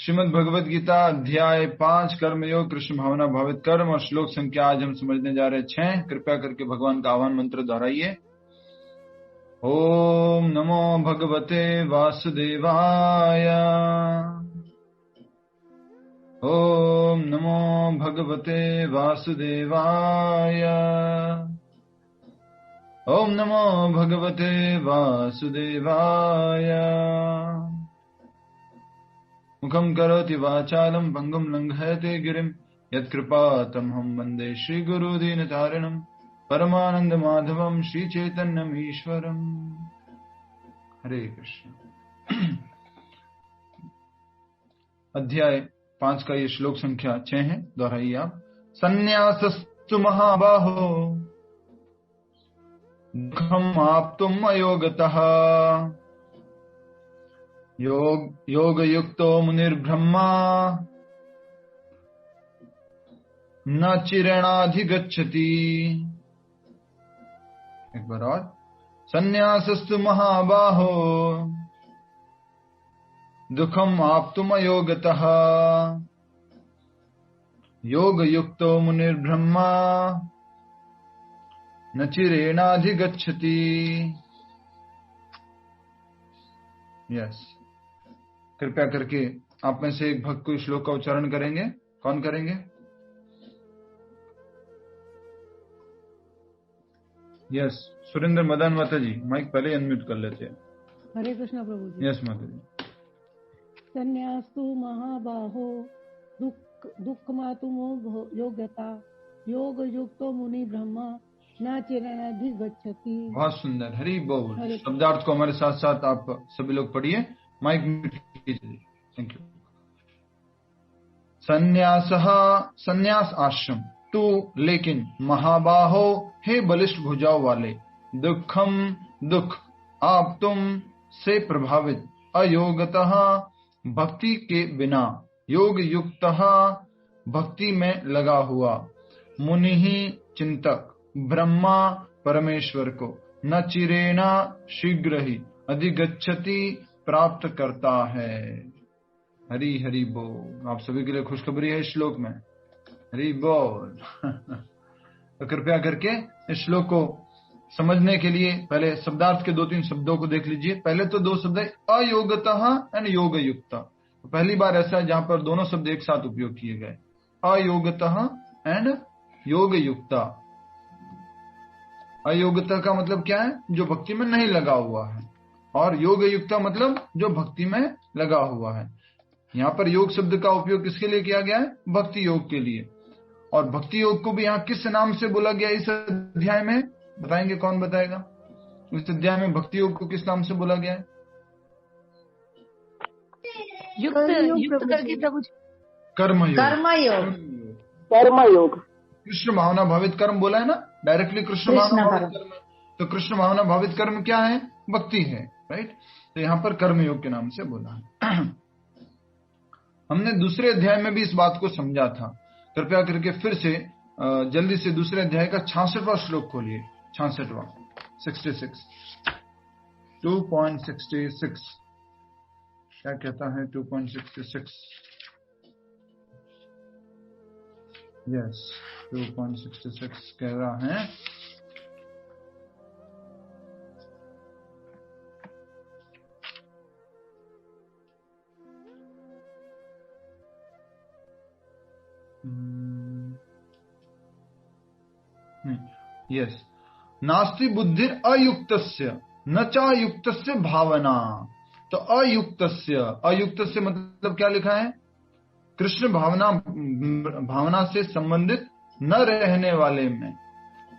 श्रीमद् भगवद गीता अध्याय 5 कर्मयोग कृष्ण भावना भावित कर्म और श्लोक संख्या आज हम समझने जा रहे हैं 6। कृपया करके भगवान का आह्वान मंत्र दोहराइए। ओम नमो भगवते वासुदेवाय। ओम नमो भगवते वासुदेवाय। ओम नमो भगवते वासुदेवाय। मुखं करोति वाचालं भंगुं लंघयते गिरिं यत्कृपातमहं वन्दे श्रीगुरुदीनतारिणं परमानंद माधवं श्रीचैतन्यम् ईश्वरम्। हरे कृष्ण। अध्याय 5 का ये श्लोक संख्या 6 है, दोहराइए आप। संन्यासस्तु महाबाहो दुःखम् आप्तुम् अयोगतः योगयुक्तो मुनिर्ब्रह्मा न चिरेणाधिगच्छति। एक बार और। संन्यासस्तु महाबाहो दुःखम् आप्तुम् अयोगतः योगयुक्तो मुनिर्ब्रह्मा न चिरेणाधिगच्छति। यस, कृपया करके आप में से एक भक्त को श्लोक का उच्चारण करेंगे। कौन करेंगे? यस, सुरेंद्र मदन माता जी, माइक पहले अनम्यूट कर लेते हैं। हरे कृष्ण प्रभु जी। यस माता जी। संन्यास्तु महाबाहो दुःखमातुमो योग्यता योग युक्तो मुनि ब्रह्मा न चिरेणाधिगच्छति। बहुत सुंदर, हरि बोल। शब्दार्थ को हमारे साथ साथ आप सभी लोग पढ़िए। माइक म्यूट कीजिए। Thank you. संन्यास आश्रम तू, लेकिन महाबाहो हे बलिष्ठ भुजाओं वाले, दुखम दुख, आप तुम से प्रभावित, अयोगतः भक्ति के बिना, योग युक्तः भक्ति में लगा हुआ, मुनि चिंतक, ब्रह्मा परमेश्वर को, न चिरेना शीघ्र ही, अधिगच्छति प्राप्त करता है। हरि हरि बोल। आप सभी के लिए खुशखबरी है इस श्लोक में। हरि बोल। तो कृपया करके इस श्लोक को समझने के लिए पहले शब्दार्थ के 2-3 शब्दों को देख लीजिए। पहले तो 2 शब्द है अयोगतः एंड योग युक्त। तो पहली बार ऐसा है जहां पर दोनों शब्द एक साथ उपयोग किए गए, अयोगतः एंड योग युक्त। अयोग्यता का मतलब क्या है? जो भक्ति में नहीं लगा हुआ है। और योग युक्ता मतलब जो भक्ति में लगा हुआ है। यहाँ पर योग शब्द का उपयोग किसके लिए किया गया है? भक्ति योग के लिए। और भक्ति योग को भी यहाँ किस नाम से बोला गया इस अध्याय में? बताएंगे? कौन बताएगा? इस अध्याय में भक्ति योग को किस नाम से बोला गया है? युक्त करके प्रभु। कर्मयोग। कर्मयोग कृष्ण भावना भावित कर्म बोला है ना, डायरेक्टली कृष्ण भावना भावित कर्म। तो कृष्ण भावना भावित कर्म क्या है? भक्ति है, राइट। तो यहाँ पर कर्मयोग के नाम से बोला है। हमने दूसरे अध्याय में भी इस बात को समझा था। कृपया करके फिर से जल्दी से दूसरे अध्याय का 66वां श्लोक खोलिए। 66वां 66 2.66 क्या कहता है? 2.66 यस 2.66 कह रहा है, यस, नास्ति बुद्धिर अयुक्तस्य न चायुक्तस्य भावना। तो अयुक्तस्य मतलब क्या लिखा है? कृष्ण भावना से संबंधित न रहने वाले में।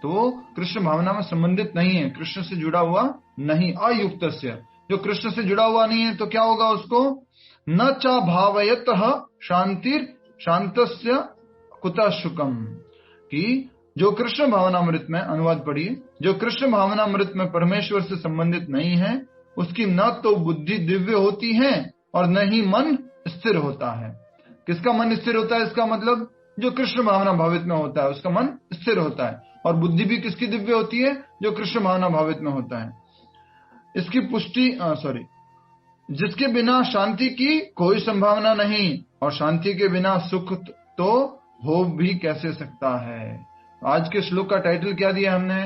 तो कृष्ण भावना में संबंधित नहीं है, कृष्ण से जुड़ा हुआ नहीं। अयुक्तस्य, जो कृष्ण से जुड़ा हुआ नहीं है तो क्या होगा उसको? न चा भावयतः शांतिर शांतस्य कुतः शुकम। कि जो कृष्ण भावनामृत में, अनुवाद पढ़िए, जो कृष्ण भावनामृत में परमेश्वर से संबंधित नहीं है उसकी न तो बुद्धि दिव्य होती है और न ही मन स्थिर होता है। किसका मन स्थिर होता है? इसका मतलब जो कृष्ण भावना भावित में होता है उसका मन स्थिर होता है। और बुद्धि भी किसकी दिव्य होती है? जो कृष्ण भावना भावित में होता है। इसकी पुष्टि जिसके बिना शांति की कोई संभावना नहीं, और शांति के बिना सुख तो हो भी कैसे सकता है। आज के श्लोक का टाइटल क्या दिया हमने?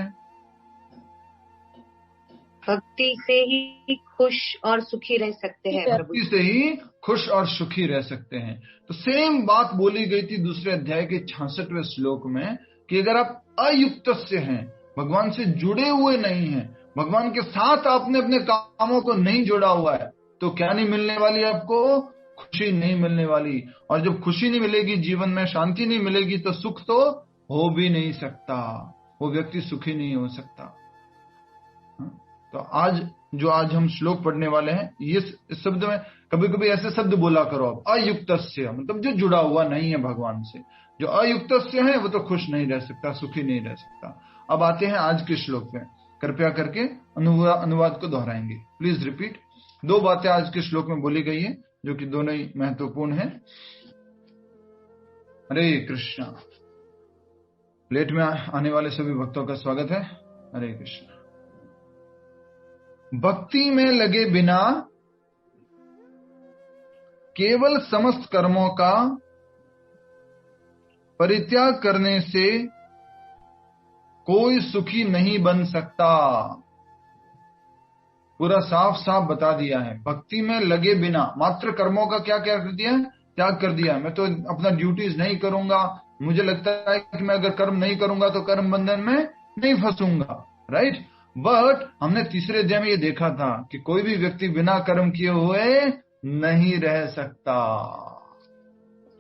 भक्ति से ही खुश और सुखी रह सकते हैं प्रभु। भक्ति से ही खुश और सुखी रह सकते हैं। तो सेम बात बोली गई थी दूसरे अध्याय के 66वें श्लोक में कि अगर आप अयुक्त से हैं, भगवान से जुड़े हुए नहीं हैं, भगवान के साथ आपने अपने कामों को नहीं जोड़ा हुआ है, तो क्या नहीं मिलने वाली आपको? खुशी नहीं मिलने वाली। और जब खुशी नहीं मिलेगी, जीवन में शांति नहीं मिलेगी, तो सुख तो हो भी नहीं सकता, वो व्यक्ति सुखी नहीं हो सकता। तो आज हम श्लोक पढ़ने वाले हैं, ये इस शब्द में कभी कभी ऐसे शब्द बोला करो आप, अयुक्तस्य, मतलब जो जुड़ा हुआ नहीं है भगवान से। जो अयुक्तस्य है वो तो खुश नहीं रह सकता, सुखी नहीं रह सकता। अब आते हैं आज के श्लोक में, कृपया करके अनुवाद को दोहराएंगे। Please repeat. 2 बातें आज के श्लोक में बोली गई है जो कि दोनों ही महत्वपूर्ण है। हरे कृष्णा। लेट में आने वाले सभी भक्तों का स्वागत है। हरे कृष्णा। भक्ति में लगे बिना केवल समस्त कर्मों का परित्याग करने से कोई सुखी नहीं बन सकता। पूरा साफ साफ बता दिया है। भक्ति में लगे बिना, मात्र कर्मों का क्या क्या कर दिया? त्याग कर दिया। मैं तो अपना ड्यूटीज नहीं करूंगा, मुझे लगता है कि मैं अगर कर्म नहीं करूंगा तो कर्म बंधन में नहीं फंसूंगा, राइट। बट हमने तीसरे अध्याय में ये देखा था कि कोई भी व्यक्ति बिना कर्म किए हुए नहीं रह सकता।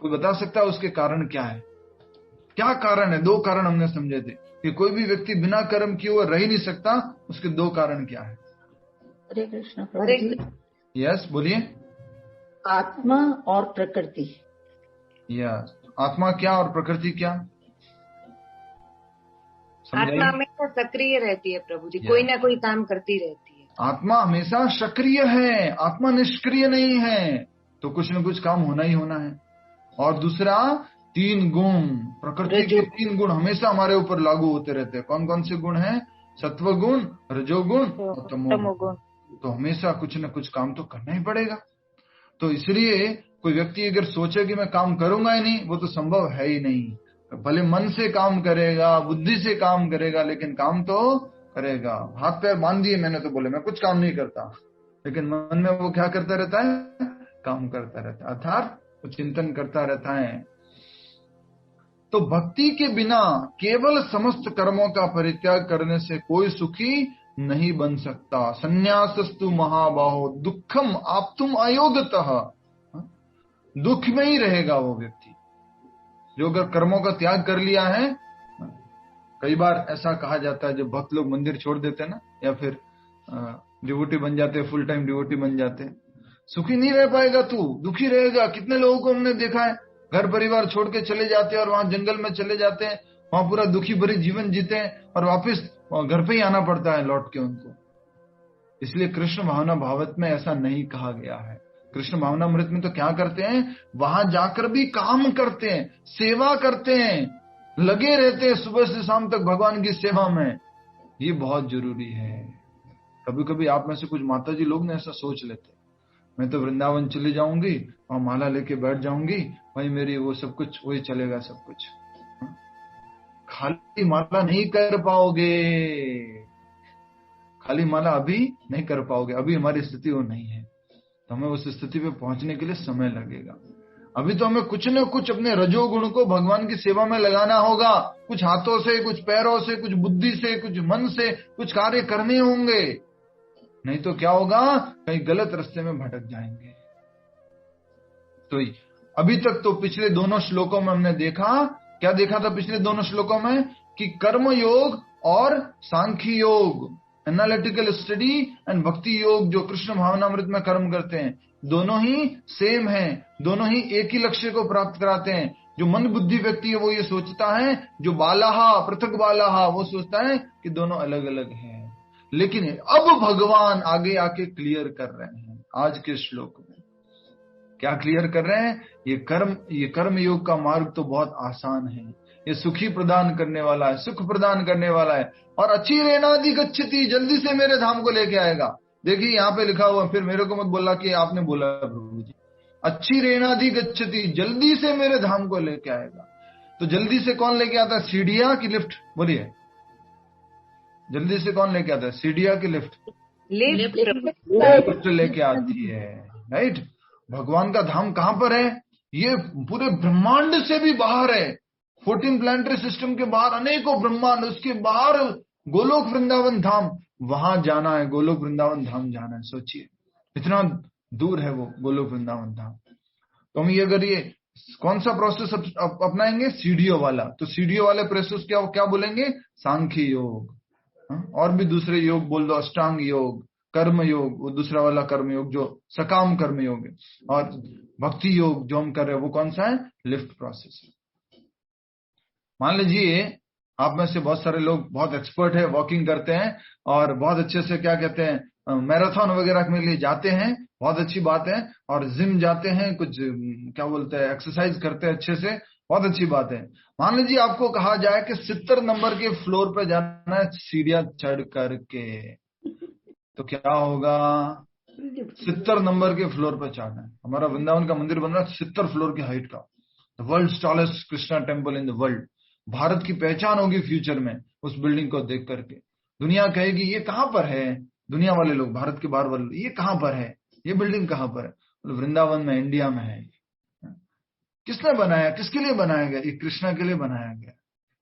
कोई बता सकता है उसके कारण क्या है? क्या कारण है? 2 कारण हमने समझे थे कि कोई भी व्यक्ति बिना कर्म किए हुए रह ही नहीं सकता। उसके 2 कारण क्या है? हरे कृष्ण प्रभु जी। यस, बोलिए। आत्मा और प्रकृति। यस, आत्मा क्या और प्रकृति क्या? आत्मा हमेशा सक्रिय रहती है प्रभु जी, कोई ना कोई काम करती रहती है। आत्मा हमेशा सक्रिय है, आत्मा निष्क्रिय नहीं है, तो कुछ न कुछ काम होना ही होना है। और दूसरा, 3 गुण, प्रकृति के 3 गुण हमेशा हमारे ऊपर लागू होते रहते हैं। कौन कौन से गुण हैं? सत्व गुण, रजोगुण और तमोगुण। तो हमेशा कुछ न कुछ काम तो करना ही पड़ेगा। तो इसलिए कोई व्यक्ति अगर सोचे कि मैं काम करूंगा ही नहीं, वो तो संभव है ही नहीं। भले मन से काम करेगा, बुद्धि से काम करेगा, लेकिन काम तो करेगा। हाथ पैर बांध दिए मैंने तो बोले मैं कुछ काम नहीं करता, लेकिन मन में वो क्या करता रहता है? काम करता रहता है, अर्थात वो चिंतन करता रहता है। तो भक्ति के बिना केवल समस्त कर्मों का परित्याग करने से कोई सुखी नहीं बन सकता। संन्यासस्तु महाबाहो दुखम आप्तुम अयोगतः। दुख में ही रहेगा वो व्यक्ति जो अगर कर्मों का त्याग कर लिया है। कई बार ऐसा कहा जाता है जब भक्त लोग मंदिर छोड़ देते हैं ना, या फिर डिवोटी बन जाते हैं, फुल टाइम डिवोटी बन जाते हैं, सुखी नहीं रह पाएगा तू, दुखी रहेगा। कितने लोगों को हमने देखा है घर परिवार छोड़ के चले जाते हैं और वहां जंगल में चले जाते हैं, वहां पूरा दुखी भरी जीवन जीते हैं और वापस घर पे ही आना पड़ता है लौट के उनको। इसलिए कृष्ण भावना भावत में ऐसा नहीं कहा गया है। कृष्ण भावनामृत में तो क्या करते हैं? वहां जाकर भी काम करते हैं, सेवा करते हैं, लगे रहते हैं सुबह से शाम तक भगवान की सेवा में। ये बहुत जरूरी है। कभी कभी आप में से कुछ माताजी लोग ने ऐसा सोच लेते, मैं तो वृंदावन चली जाऊंगी और माला लेके बैठ जाऊंगी, वही मेरी वो सब कुछ वही चलेगा सब कुछ। खाली माला नहीं कर पाओगे, खाली माला अभी नहीं कर पाओगे। अभी हमारी स्थिति वो नहीं है, तो हमें उस स्थिति पे पहुंचने के लिए समय लगेगा। अभी तो हमें कुछ न कुछ अपने रजोगुण को भगवान की सेवा में लगाना होगा। कुछ हाथों से, कुछ पैरों से, कुछ बुद्धि से, कुछ मन से कुछ कार्य करने होंगे, नहीं तो क्या होगा? कहीं गलत रास्ते में भटक जाएंगे। तो अभी तक तो पिछले दोनों श्लोकों में हमने देखा, क्या देखा था पिछले दोनों श्लोकों में? कि कर्म योग और सांख्य योग, एनालिटिकल स्टडी एंड भक्ति योग, जो कृष्ण भावनामृत में कर्म करते हैं, दोनों ही सेम हैं, दोनों ही एक ही लक्ष्य को प्राप्त कराते हैं। जो मन बुद्धि व्यक्ति है वो ये सोचता है, जो बालाहा पृथक बालाहा वो सोचता है कि दोनों अलग अलग हैं। लेकिन अब भगवान आगे आके क्लियर कर रहे हैं। आज के श्लोक में क्या क्लियर कर रहे हैं? ये कर्म योग का मार्ग तो बहुत आसान है, ये सुखी प्रदान करने वाला है, सुख प्रदान करने वाला है, और अचिरेणाधिगच्छति, जल्दी से मेरे धाम को लेके आएगा। देखिए यहाँ पे लिखा हुआ, फिर मेरे को मत बोला कि आपने बोला प्रभु जी। अच्छी रेणाधि गच्छति, जल्दी से मेरे धाम को लेके आएगा। तो जल्दी से कौन लेके आता है? सीढ़िया की लिफ्ट? बोलिए, जल्दी से कौन लेके आता है? सीढ़िया की लिफ्ट? लिफ्ट लेके आती है, राइट। भगवान का धाम कहां पर है? ये पूरे ब्रह्मांड से भी बाहर है। 14 प्लानिटरी सिस्टम के बाहर अनेकों ब्रह्मांड, उसके बाहर गोलोक वृंदावन धाम, वहां जाना है, गोलोक वृंदावन धाम जाना है। सोचिए इतना दूर है वो गोलोक वृंदावन धाम। तो हम ये अगर ये कौन सा प्रोसेस अपनाएंगे? सीढ़ियों वाला। तो सीढ़ियों वाले प्रोसेस क्या क्या बोलेंगे? सांख्य योग, और भी दूसरे योग बोल दो, अष्टांग योग, कर्म योग, वो दूसरा वाला कर्म योग जो सकाम कर्म योग है, और भक्ति योग जो हम कर रहे हैं वो कौन सा है? Lift process. मान लीजिए आप में से बहुत सारे लोग बहुत एक्सपर्ट है, वॉकिंग करते हैं और बहुत अच्छे से क्या कहते हैं मैराथन वगैरह के लिए जाते हैं, बहुत अच्छी बात है। और जिम जाते हैं, कुछ क्या बोलते हैं एक्सरसाइज करते हैं अच्छे से, बहुत अच्छी बात है। मान लीजिए आपको कहा जाए कि 70 नंबर के फ्लोर पे जाना है सीढ़ियां चढ़ करके, तो क्या होगा? 70 नंबर के फ्लोर पर चढ़ना है। हमारा वृंदावन का मंदिर बन रहा है 70 फ्लोर की हाइट का, the world tallest Krishna temple in the world. Bharat की पहचान होगी फ्यूचर में उस बिल्डिंग को देख करके। दुनिया कहेगी ये कहां पर है, दुनिया वाले लोग, भारत के बाहर वाले लोग, ये कहां पर है, ये बिल्डिंग कहां पर है? वृंदावन में, इंडिया में है। किसने बनाया, किसके लिए बनाया गया? ये कृष्णा के लिए बनाया गया।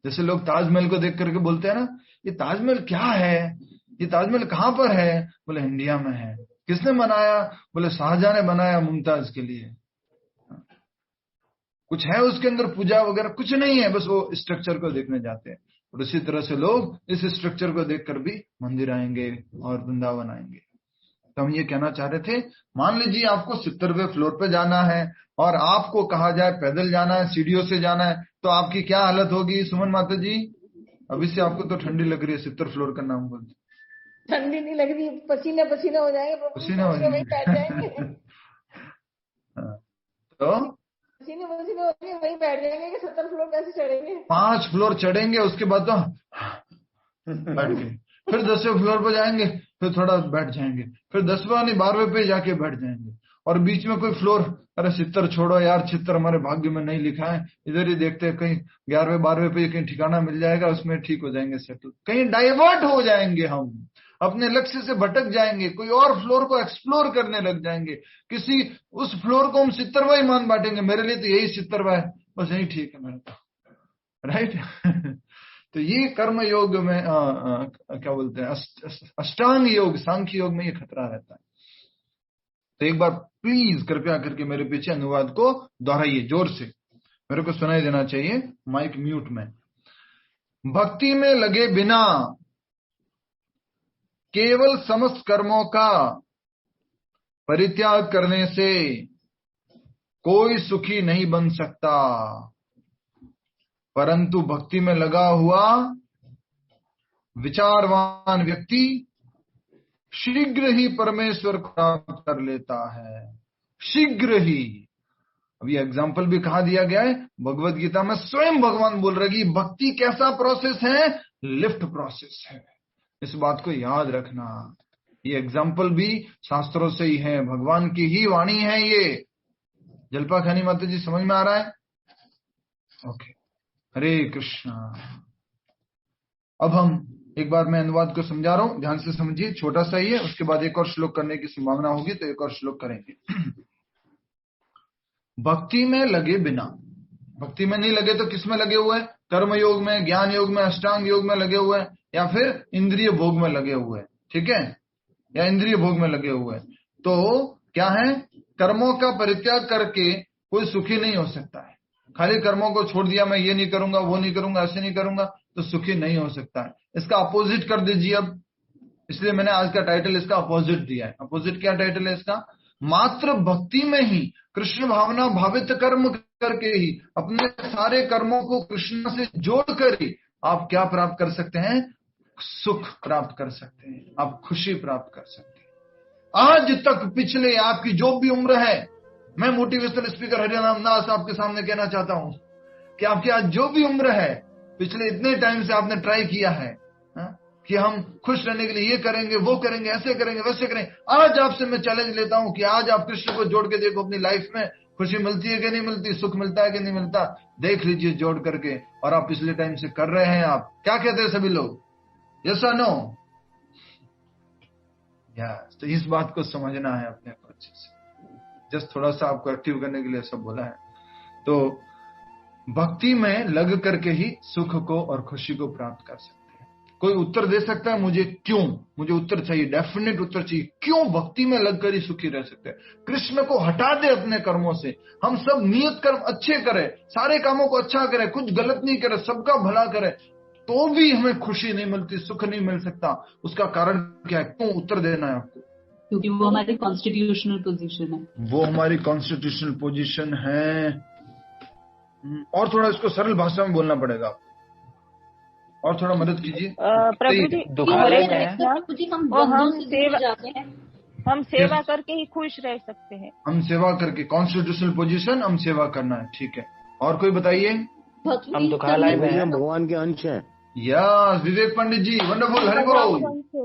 जैसे लोग ताजमहल को देख करके बोलते हैं ना, ये ताजमहल क्या है, ये ताजमहल कहां पर है? बोले इंडिया में है। किसने बनाया? बोले शाहजहां ने बनाया मुमताज के लिए। कुछ है उसके अंदर पूजा वगैरह? कुछ नहीं है, बस वो स्ट्रक्चर को देखने जाते हैं। और उसी तरह से लोग इस स्ट्रक्चर को देखकर भी मंदिर आएंगे और वृंदावन आएंगे। तो हम ये कहना चाह रहे थे, मान लीजिए आपको 70वें फ्लोर पे जाना है और आपको कहा जाए पैदल जाना है, सीढ़ियों से जाना है, तो आपकी क्या हालत होगी? सुमन माता जी, अभी से आपको तो ठंडी लग रही है, 70 फ्लोर का नाम बोलते। ठंडी नहीं लग रही, पसीने पसीने हो जाएंगे, पसीने हो जाएंगे। तो पसीने पसीने हो जाएंगे, वहीं बैठ जाएंगे कि 70 फ्लोर कैसे चढ़ेंगे? 5 फ्लोर चढ़ेंगे, उसके बाद तो बैठ गए। फिर 10वें फ्लोर पर जाएंगे, फिर थोड़ा बैठ जाएंगे, फिर 10वां नहीं 12वें पे जाके बैठ जाएंगे। और बीच में कोई फ्लोर, अरे 70 छोड़ो यार, 76 हमारे भाग्य में नहीं लिखा है, इधर ही देखते हैं कहीं 11वें 12वें पे कहीं ठिकाना मिल जाएगा, उसमें ठीक हो जाएंगे सेटल। कहीं डाइवर्ट हो जाएंगे, हम अपने लक्ष्य से भटक जाएंगे, कोई और फ्लोर को एक्सप्लोर करने लग जाएंगे। किसी उस फ्लोर को हम 70वां ही मान बांटेंगे, मेरे लिए तो यही 70वां है, बस यही ठीक है मेरे को, राइट। तो ये कर्म योग में क्या बोलते हैं, अष्टांग योग, सांख्य योग में ये खतरा रहता है। तो एक बार प्लीज कृपया करके मेरे पीछे अनुवाद को दोहराइए जोर से, मेरे को सुनाई देना चाहिए, माइक म्यूट में। भक्ति में लगे बिना केवल समस्त कर्मों का परित्याग करने से कोई सुखी नहीं बन सकता, परंतु भक्ति में लगा हुआ विचारवान व्यक्ति शीघ्र ही परमेश्वर को प्राप्त कर लेता है, शीघ्र ही। अभी एग्जाम्पल भी कहा दिया गया है भगवत गीता में, स्वयं भगवान बोल रहे कि भक्ति कैसा प्रोसेस है? लिफ्ट प्रोसेस है। इस बात को याद रखना। ये एग्जाम्पल भी शास्त्रों से ही है, भगवान की ही वाणी है ये। जलपा खानी माता जी, समझ में आ रहा है? ओके, हरे कृष्णा। अब हम एक बार मैं अनुवाद को समझा रहा हूं, ध्यान से समझिए, छोटा सा ही है, उसके बाद एक और श्लोक करने की संभावना होगी तो एक और श्लोक करेंगे। भक्ति में लगे बिना, भक्ति में नहीं लगे तो किस में लगे हुए हैं? कर्म योग में, ज्ञान योग में, अष्टांग योग में लगे हुए हैं, या फिर इंद्रिय भोग में लगे हुए हैं, ठीक है, या इंद्रिय भोग में लगे हुए हैं। तो क्या है? कर्मों का परित्याग करके कोई सुखी नहीं हो सकता है। खाली कर्मों को छोड़ दिया, मैं ये नहीं करूंगा, वो नहीं करूंगा, ऐसे नहीं करूंगा, तो सुखी नहीं हो सकता है। इसका अपोजिट कर दीजिए अब, इसलिए मैंने आज का टाइटल इसका अपोजिट दिया है। अपोजिट क्या टाइटल है इसका? मात्र भक्ति में ही कृष्ण भावना भावित कर्म करके ही, अपने सारे कर्मों को कृष्ण से जोड़कर ही आप क्या प्राप्त कर सकते हैं? सुख प्राप्त कर सकते हैं, आप खुशी प्राप्त कर सकते हैं। आज तक पिछले आपकी जो भी उम्र है, मैं मोटिवेशनल स्पीकर हरिनाम दास आपके सामने कहना चाहता हूं कि आपकी आज जो भी उम्र है, पिछले इतने टाइम से आपने ट्राई किया है कि हम खुश रहने के लिए ये करेंगे, वो करेंगे, ऐसे करेंगे, वैसे करेंगे। आज आपसे मैं चैलेंज लेता हूं कि आज आप कृष्ण को जोड़ के देखो अपनी लाइफ में, खुशी मिलती है कि नहीं मिलती, सुख मिलता है कि नहीं मिलता, देख लीजिए जोड़ करके। और आप पिछले टाइम से कर रहे हैं। आप क्या कहते हैं सभी लोग, यस और नो? यस। तो इस बात को समझना है अपने को अच्छे से। जस्ट थोड़ा सा आपको एक्टिव करने के लिए सब बोला है। तो भक्ति में लग करके ही सुख को और खुशी को प्राप्त कर सकते हैं। कोई उत्तर दे सकता है मुझे क्यों? मुझे उत्तर चाहिए, डेफिनेट उत्तर चाहिए। क्यों भक्ति में लगकर ही सुखी रह सकते हैं? कृष्ण को हटा दे अपने कर्मों से। हम सब नियत कर्म अच्छे करें, सारे कामों को अच्छा करें, कुछ गलत नहीं करें, सबका भला करें, तो भी हमें खुशी नहीं मिलती, सुख नहीं मिल सकता। उसका कारण क्या है? क्यों? उत्तर देना है आपको। क्योंकि वो हमारी कॉन्स्टिट्यूशनल पोजीशन है। वो हमारी कॉन्स्टिट्यूशनल पोजीशन है। और थोड़ा इसको सरल भाषा में बोलना पड़ेगा आपको, और थोड़ा मदद कीजिए। प्रभु जी, हम सेवा करके ही खुश रह सकते हैं। हम सेवा करके, कॉन्स्टिट्यूशनल पोजीशन, हम सेवा करना है, ठीक है। और कोई बताइए। हम दुखालय में हैं, भगवान के अंश हैं। यस, विवेक पंडित जी, वंडरफुल, हरि बोल।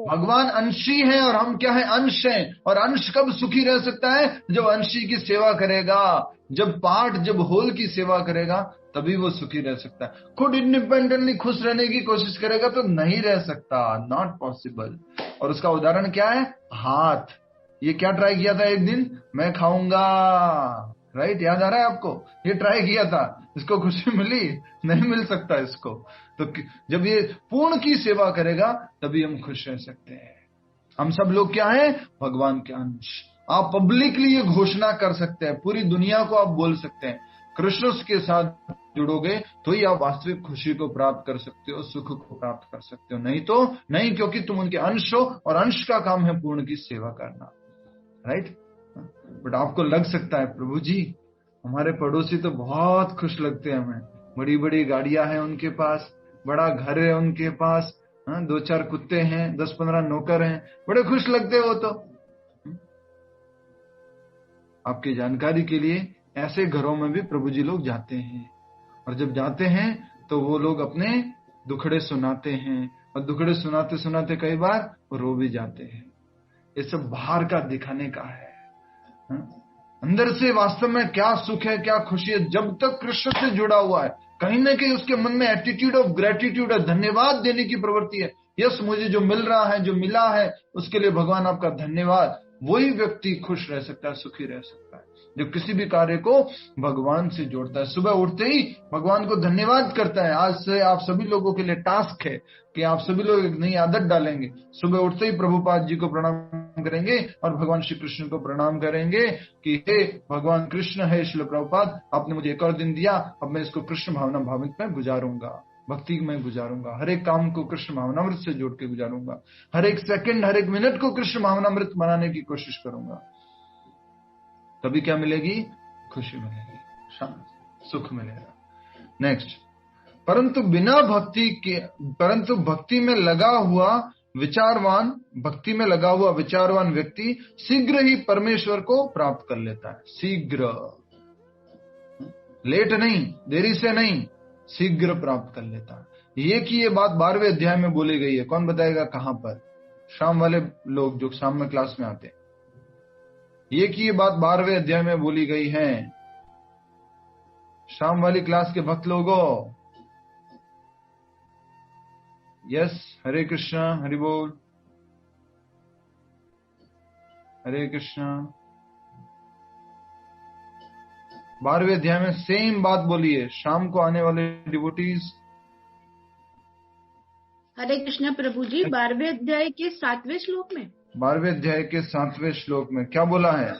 भगवान अंशी है और हम क्या है? अंश हैं। और अंश कब सुखी रह सकता है? जब अंशी की सेवा करेगा, जब पाठ, जब होल की सेवा करेगा, तभी वो सुखी रह सकता है। खुद इंडिपेंडेंटली खुश रहने की कोशिश करेगा तो नहीं रह सकता, नॉट पॉसिबल। और उसका उदाहरण क्या है? हाथ। ये क्या ट्राई किया था एक दिन? मैं खाऊंगा, राइट? याद आ रहा है आपको? ये ट्राई किया था, इसको खुशी मिली? नहीं मिल सकता इसको। तो जब ये पूर्ण की सेवा करेगा तभी हम खुश रह सकते हैं। हम सब लोग क्या हैं? भगवान के अंश। आप पब्लिकली ये घोषणा कर सकते हैं, पूरी दुनिया को आप बोल सकते हैं, कृष्ण के साथ जुड़ोगे तो ही आप वास्तविक खुशी को प्राप्त कर सकते हो, सुख को प्राप्त कर सकते हो। नहीं तो नहीं, क्योंकि तुम उनके अंश हो और अंश का काम है पूर्ण की सेवा करना, राइट? बट आपको लग सकता है, प्रभु जी हमारे पड़ोसी तो बहुत खुश लगते हैं हमें, बड़ी बड़ी गाड़ियां हैं उनके पास, बड़ा घर है उनके पास, 2-4 कुत्ते हैं, 10-15 नौकर हैं, बड़े खुश लगते हैं वो तो। आपकी जानकारी के लिए, ऐसे घरों में भी प्रभु जी लोग जाते हैं, और जब जाते हैं तो वो लोग अपने दुखड़े सुनाते हैं, और दुखड़े सुनाते सुनाते कई बार वो रो भी जाते हैं। ये सब बाहर का दिखाने का है। अंदर से वास्तव में क्या सुख है, क्या खुशी है, जब तक कृष्ण से जुड़ा हुआ है, कहीं ना कहीं उसके मन में एटीट्यूड ऑफ ग्रेटिट्यूड है, धन्यवाद देने की प्रवृत्ति है। यस, मुझे जो मिल रहा है, जो मिला है, उसके लिए भगवान आपका धन्यवाद। वही व्यक्ति खुश रह सकता है, सुखी रह सकता है, जो किसी भी कार्य को भगवान से जोड़ता है। सुबह उठते ही भगवान को धन्यवाद करता है। आज से आप सभी लोगों के लिए टास्क है कि आप सभी लोग एक नई आदत डालेंगे। सुबह उठते ही प्रभुपाद जी को प्रणाम करेंगे और भगवान श्री कृष्ण को प्रणाम करेंगे कि हे भगवान कृष्ण, है श्रील प्रभुपाद, आपने मुझे एक और दिन दिया, अब मैं इसको कृष्ण भावना भावित में गुजारूंगा, भक्ति में गुजारूंगा, हर एक काम को कृष्ण भावनामृत से जोड़ के गुजारूंगा, हर एक सेकंड, हर एक मिनट को कृष्ण भावनामृत बनाने की कोशिश करूंगा। तभी क्या मिलेगी? खुशी मिलेगी, शांति, सुख मिलेगा। नेक्स्ट, परंतु भक्ति में लगा हुआ विचारवान व्यक्ति शीघ्र ही परमेश्वर को प्राप्त कर लेता है। शीघ्र, लेट नहीं, देरी से नहीं, शीघ्र प्राप्त कर लेता है। ये बात 12वें अध्याय में बोली गई है। कौन बताएगा कहां पर? शाम वाले लोग जो शाम में क्लास में आते हैं, ये बात 12वें अध्याय में बोली गई है। शाम वाली क्लास के भक्त लोगों, यस, हरे कृष्णा, हरि बोल, हरे कृष्णा। 12वें अध्याय में सेम बात बोली है। शाम को आने वाले डिवोटीज, हरे कृष्णा प्रभु जी। 12वें अध्याय के 7वें श्लोक में, 12वें अध्याय के 7वें श्लोक में क्या बोला है?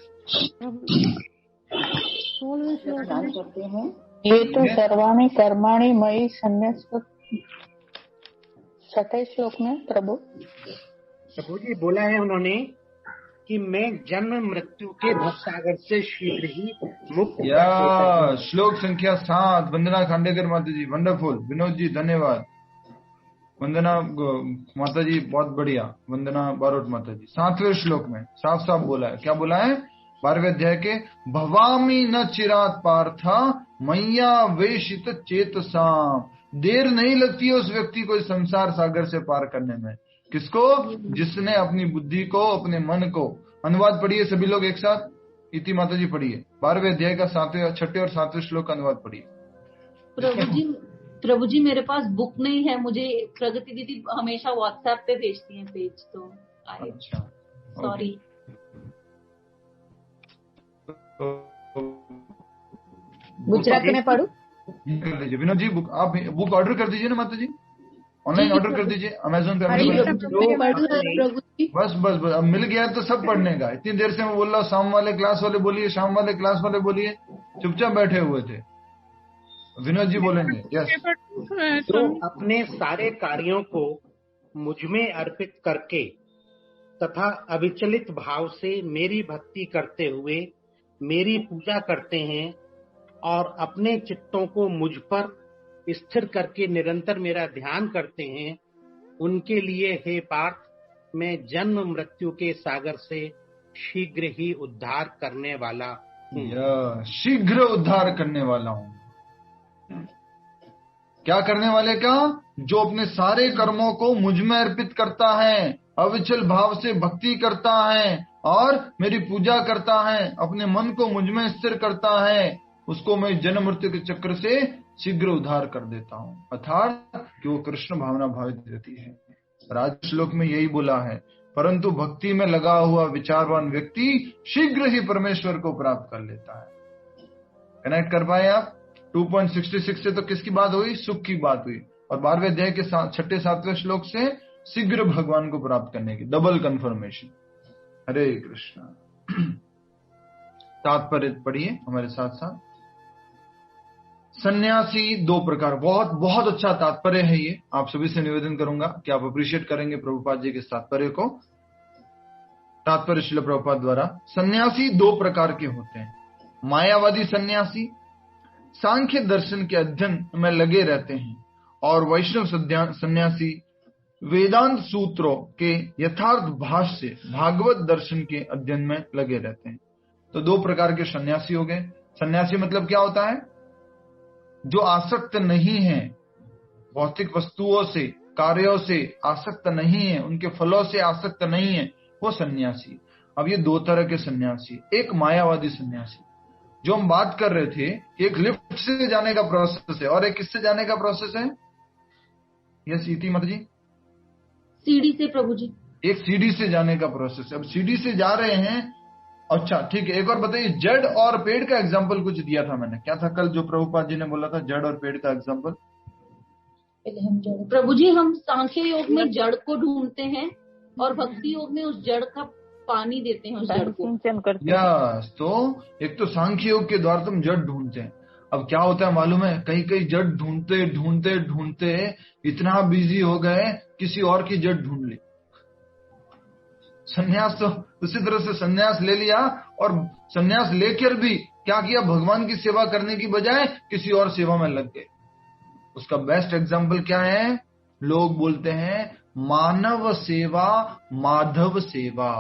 करते हैं ये तो सर्वाणि कर्माणि मयि संन्यास। 7वें श्लोक में प्रभु जी बोला है उन्होंने कि मैं जन्म मृत्यु के भवसागर से शीघ्र ही मुक्त। श्लोक संख्या 7, वंदना खांडेकर माता जी, वंडरफुल। विनोद जी धन्यवाद। वंदना माता जी बहुत बढ़िया। वंदना बारोट माता जी। 7वें श्लोक में साफ साफ बोला है। क्या बोला है? 12वें अध्याय के, भवामी न चिरात पार्था मैया वेशित चेतसा। देर नहीं लगती है उस व्यक्ति को इस संसार सागर से पार करने में। किसको? जिसने अपनी बुद्धि को, अपने मन को। अनुवाद पढ़िए सभी लोग एक साथ। इति माता जी पढ़िए 12वें अध्याय का 6 और 7वें श्लोक का अनुवाद पढ़िए। प्रभु जी मेरे पास बुक नहीं है, मुझे प्रगति दीदी हमेशा व्हाट्सएप पे भेजती हैं पेज, तो अच्छा, सॉरी। गुजराती में पढ़ू? कर दीजिए विनोद जी, आप बुक ऑर्डर कर दीजिए ना माता जी, ऑनलाइन ऑर्डर कर दीजिए, अमेजोन पे अवेलेबल। बस बस बस, अब मिल गया तो सब पढ़ने का। इतनी देर से मैं बोल रहा हूँ शाम वाले क्लास वाले बोलिए, शाम वाले क्लास वाले बोलिए, चुपचाप बैठे हुए थे। विनोद जी बोलेंगे। यस। तो अपने सारे कार्यों को मुझ में अर्पित करके तथा अविचलित भाव से मेरी भक्ति करते हुए मेरी पूजा करते हैं और अपने चित्तों को मुझ पर स्थिर करके निरंतर मेरा ध्यान करते हैं, उनके लिए हे पार्थ, मैं जन्म मृत्यु के सागर से शीघ्र ही उद्धार करने वाला हूँ। शीघ्र उद्धार करने वाला हूँ। क्या करने वाले का? जो अपने सारे कर्मों को मुझ में अर्पित करता है, अविचल भाव से भक्ति करता है और मेरी पूजा करता है, अपने मन को मुझ में स्थिर करता है, उसको मैं जन्म मृत्यु के चक्र से शीघ्र उद्धार कर देता हूँ। अर्थात कि वो कृष्ण भावना भावित रहती है। राज श्लोक में यही बोला है, परंतु भक्ति में लगा हुआ विचारवान व्यक्ति शीघ्र ही परमेश्वर को प्राप्त कर लेता है। कनेक्ट कर पाए आप? 2.66 से तो किसकी बात हुई? सुख की बात हुई। और 12वें अध्याय के 6-7वें श्लोक से शीघ्र भगवान को प्राप्त करने की डबल कंफर्मेशन। हरे कृष्णा। तात्पर्य पढ़िए हमारे साथ साथ। सन्यासी 2 प्रकार। बहुत बहुत अच्छा तात्पर्य है ये। आप सभी से निवेदन करूंगा कि आप अप्रिशिएट करेंगे प्रभुपाद जी के तात्पर्य को। तात्पर्य श्रील प्रभुपाद द्वारा। सन्यासी 2 प्रकार के होते हैं। मायावादी सन्यासी सांख्य दर्शन के अध्ययन में लगे रहते हैं और वैष्णव सन्यासी वेदांत सूत्रों के यथार्थ भाष्य से भागवत दर्शन के अध्ययन में लगे रहते हैं। तो 2 प्रकार के सन्यासी हो गए। सन्यासी मतलब क्या होता है? जो आसक्त नहीं है, भौतिक वस्तुओं से, कार्यों से आसक्त नहीं है, उनके फलों से आसक्त नहीं है, वो सन्यासी। अब ये 2 तरह के सन्यासी। एक मायावादी सन्यासी, जो हम बात कर रहे थे, एक लिफ्ट से जाने का प्रोसेस है और एक किससे जाने का प्रोसेस है? यस इति मत जी। सीढ़ी से प्रभु जी। एक सीढ़ी से जाने का प्रोसेस है। अब सीढ़ी से जा रहे हैं। अच्छा ठीक है, एक और बताइए। जड़ और पेड़ का एग्जाम्पल कुछ दिया था मैंने, क्या था कल जो प्रभुपाद जी ने बोला था? जड़ और पेड़ का एग्जाम्पल। प्रभु जी हम सांख्य योग में जड़ को ढूंढते हैं और भक्ति योग में उस जड़ का पानी देते हैं, उस जड़ को सिंचन करते हैं। यस, तो एक तो सांख्य योग के द्वारा तुम जड़ ढूंढते हैं। अब क्या होता है मालूम है? कहीं कहीं जड़ ढूंढते ढूंढते ढूंढते इतना बिजी हो गए, किसी और की जड़ ढूंढ ली। सन्यास तो उसी तरह से सन्यास ले लिया और सन्यास लेकर भी क्या किया? भगवान की सेवा करने की बजाय किसी और सेवा में लग गए। उसका बेस्ट एग्जाम्पल क्या है? लोग बोलते हैं मानव सेवा माधव सेवा।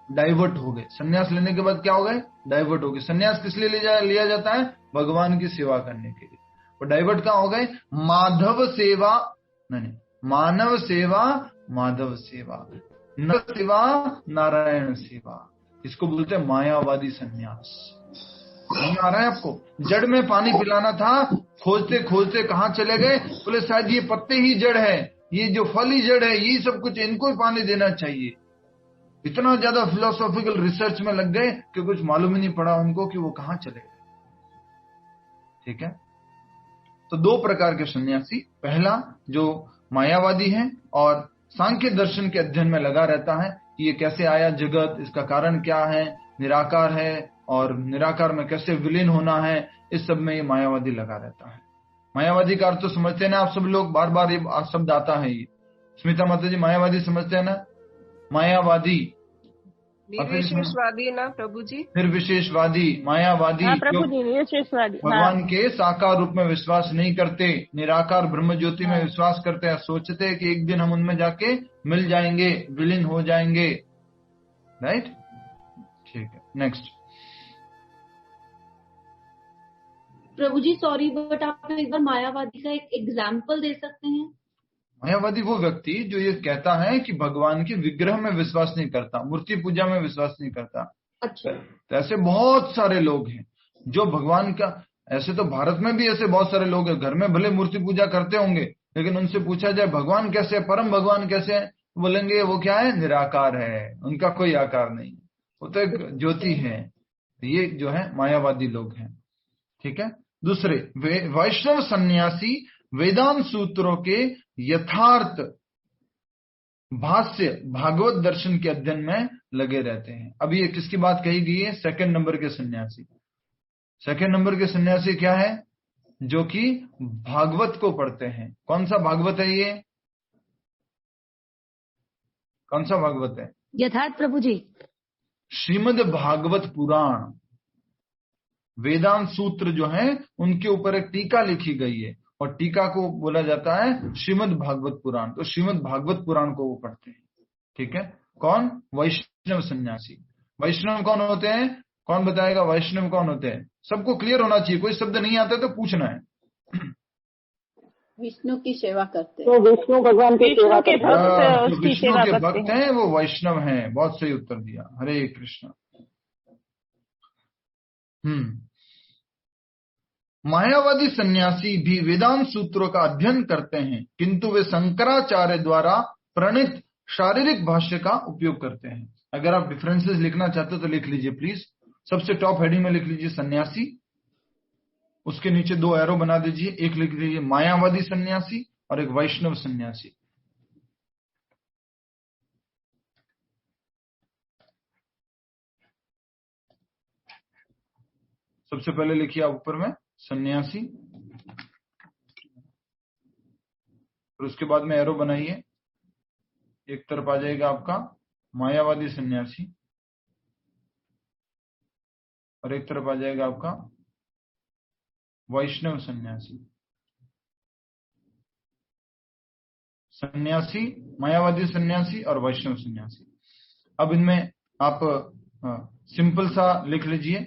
डाइवर्ट हो गए। सन्यास लेने के बाद क्या हो गए? डाइवर्ट हो गए। सन्यास किस लिए लिया जाता है? भगवान की सेवा करने के लिए। और डाइवर्ट कहाँ हो गए? माधव सेवा नहीं, मानव सेवा माधव सेवा, नर सेवा नारायण सेवा। इसको बोलते हैं मायावादी सन्यास। समझ आ रहा है आपको? जड़ में पानी पिलाना था, खोजते खोजते कहाँ चले गए? बोले शायद ये पत्ते ही जड़ है, ये जो फल ही जड़ है, ये सब कुछ इनको ही पानी देना चाहिए। इतना ज्यादा फिलोसॉफिकल रिसर्च में लग गए कि कुछ मालूम ही नहीं पड़ा उनको कि वो कहाँ चले गए। ठीक है, तो 2 प्रकार के सन्यासी। पहला जो मायावादी है और सांख्य दर्शन के अध्ययन में लगा रहता है कि ये कैसे आया जगत, इसका कारण क्या है, निराकार है और निराकार में कैसे विलीन होना है, इस सब में ये मायावादी लगा रहता है। मायावादी का अर्थ तो समझते हैं ना आप सब लोग? बार बार ये शब्द आता है। ये स्मिता माता जी मायावादी समझते हैं ना? मायावादी निर्विशेषवादी ना प्रभु जी? फिर विशेषवादी, मायावादी प्रभु जी विशेषवादी, भगवान के साकार रूप में विश्वास नहीं करते, निराकार ब्रह्म ज्योति में विश्वास करते हैं, सोचते हैं कि एक दिन हम उनमें जाके मिल जाएंगे, विलीन हो जाएंगे। राइट, ठीक है। Next Prabhu ji sorry but आप एक बार मायावादी का एक एग्जाम्पल दे सकते हैं? मायावादी वो व्यक्ति जो ये कहता है कि भगवान के विग्रह में विश्वास नहीं करता, मूर्ति पूजा में विश्वास नहीं करता। अच्छा, तो ऐसे बहुत सारे लोग हैं जो भगवान का, ऐसे तो भारत में भी ऐसे बहुत सारे लोग हैं, घर में भले मूर्ति पूजा करते होंगे, लेकिन उनसे पूछा जाए भगवान कैसे है, परम भगवान कैसे है, बोलेंगे वो क्या है, निराकार है, उनका कोई आकार नहीं, वो तो एक ज्योति है। ये जो है मायावादी लोग हैं। ठीक है। दूसरे वैष्णव सन्यासी वेदांत सूत्रों के यथार्थ भाष्य भागवत दर्शन के अध्ययन में लगे रहते हैं। अभी ये किसकी बात कही गई है? सेकंड नंबर के सन्यासी। सेकंड नंबर के सन्यासी क्या है? जो कि भागवत को पढ़ते हैं। कौन सा भागवत है ये? कौन सा भागवत है? यथार्थ प्रभु जी, श्रीमद् भागवत पुराण। वेदांत सूत्र जो है उनके ऊपर एक टीका लिखी गई है और टीका को बोला जाता है श्रीमद् भागवत पुराण। तो श्रीमद् भागवत पुराण को वो पढ़ते हैं। ठीक है। कौन? वैष्णव सन्यासी। वैष्णव कौन होते हैं? कौन बताएगा वैष्णव कौन होते हैं? सबको क्लियर होना चाहिए, कोई शब्द नहीं आता तो पूछना है। विष्णु की सेवा करते हैं। तो विष्णु भगवान की सेवा करते हैं। जो विष्णु के भक्त हैं वो वैष्णव हैं। बहुत सही उत्तर दिया। हरे कृष्ण। मायावादी सन्यासी भी वेदांत सूत्रों का अध्ययन करते हैं, किंतु वे शंकराचार्य द्वारा प्रणीत शारीरिक भाष्य का उपयोग करते हैं। अगर आप डिफरेंसेस लिखना चाहते हो तो लिख लीजिए प्लीज। सबसे टॉप हेडिंग में लिख लीजिए सन्यासी, उसके नीचे 2 एरो बना दीजिए, एक लिख लीजिए मायावादी सन्यासी और एक वैष्णव सन्यासी। सबसे पहले लिखिए आप ऊपर में सन्यासी, और उसके बाद में एरो बनाइए। एक तरफ आ जाएगा आपका मायावादी सन्यासी और एक तरफ आ जाएगा आपका वैष्णव सन्यासी। सन्यासी, मायावादी सन्यासी और वैष्णव सन्यासी। अब इनमें आप सिंपल सा लिख लीजिए।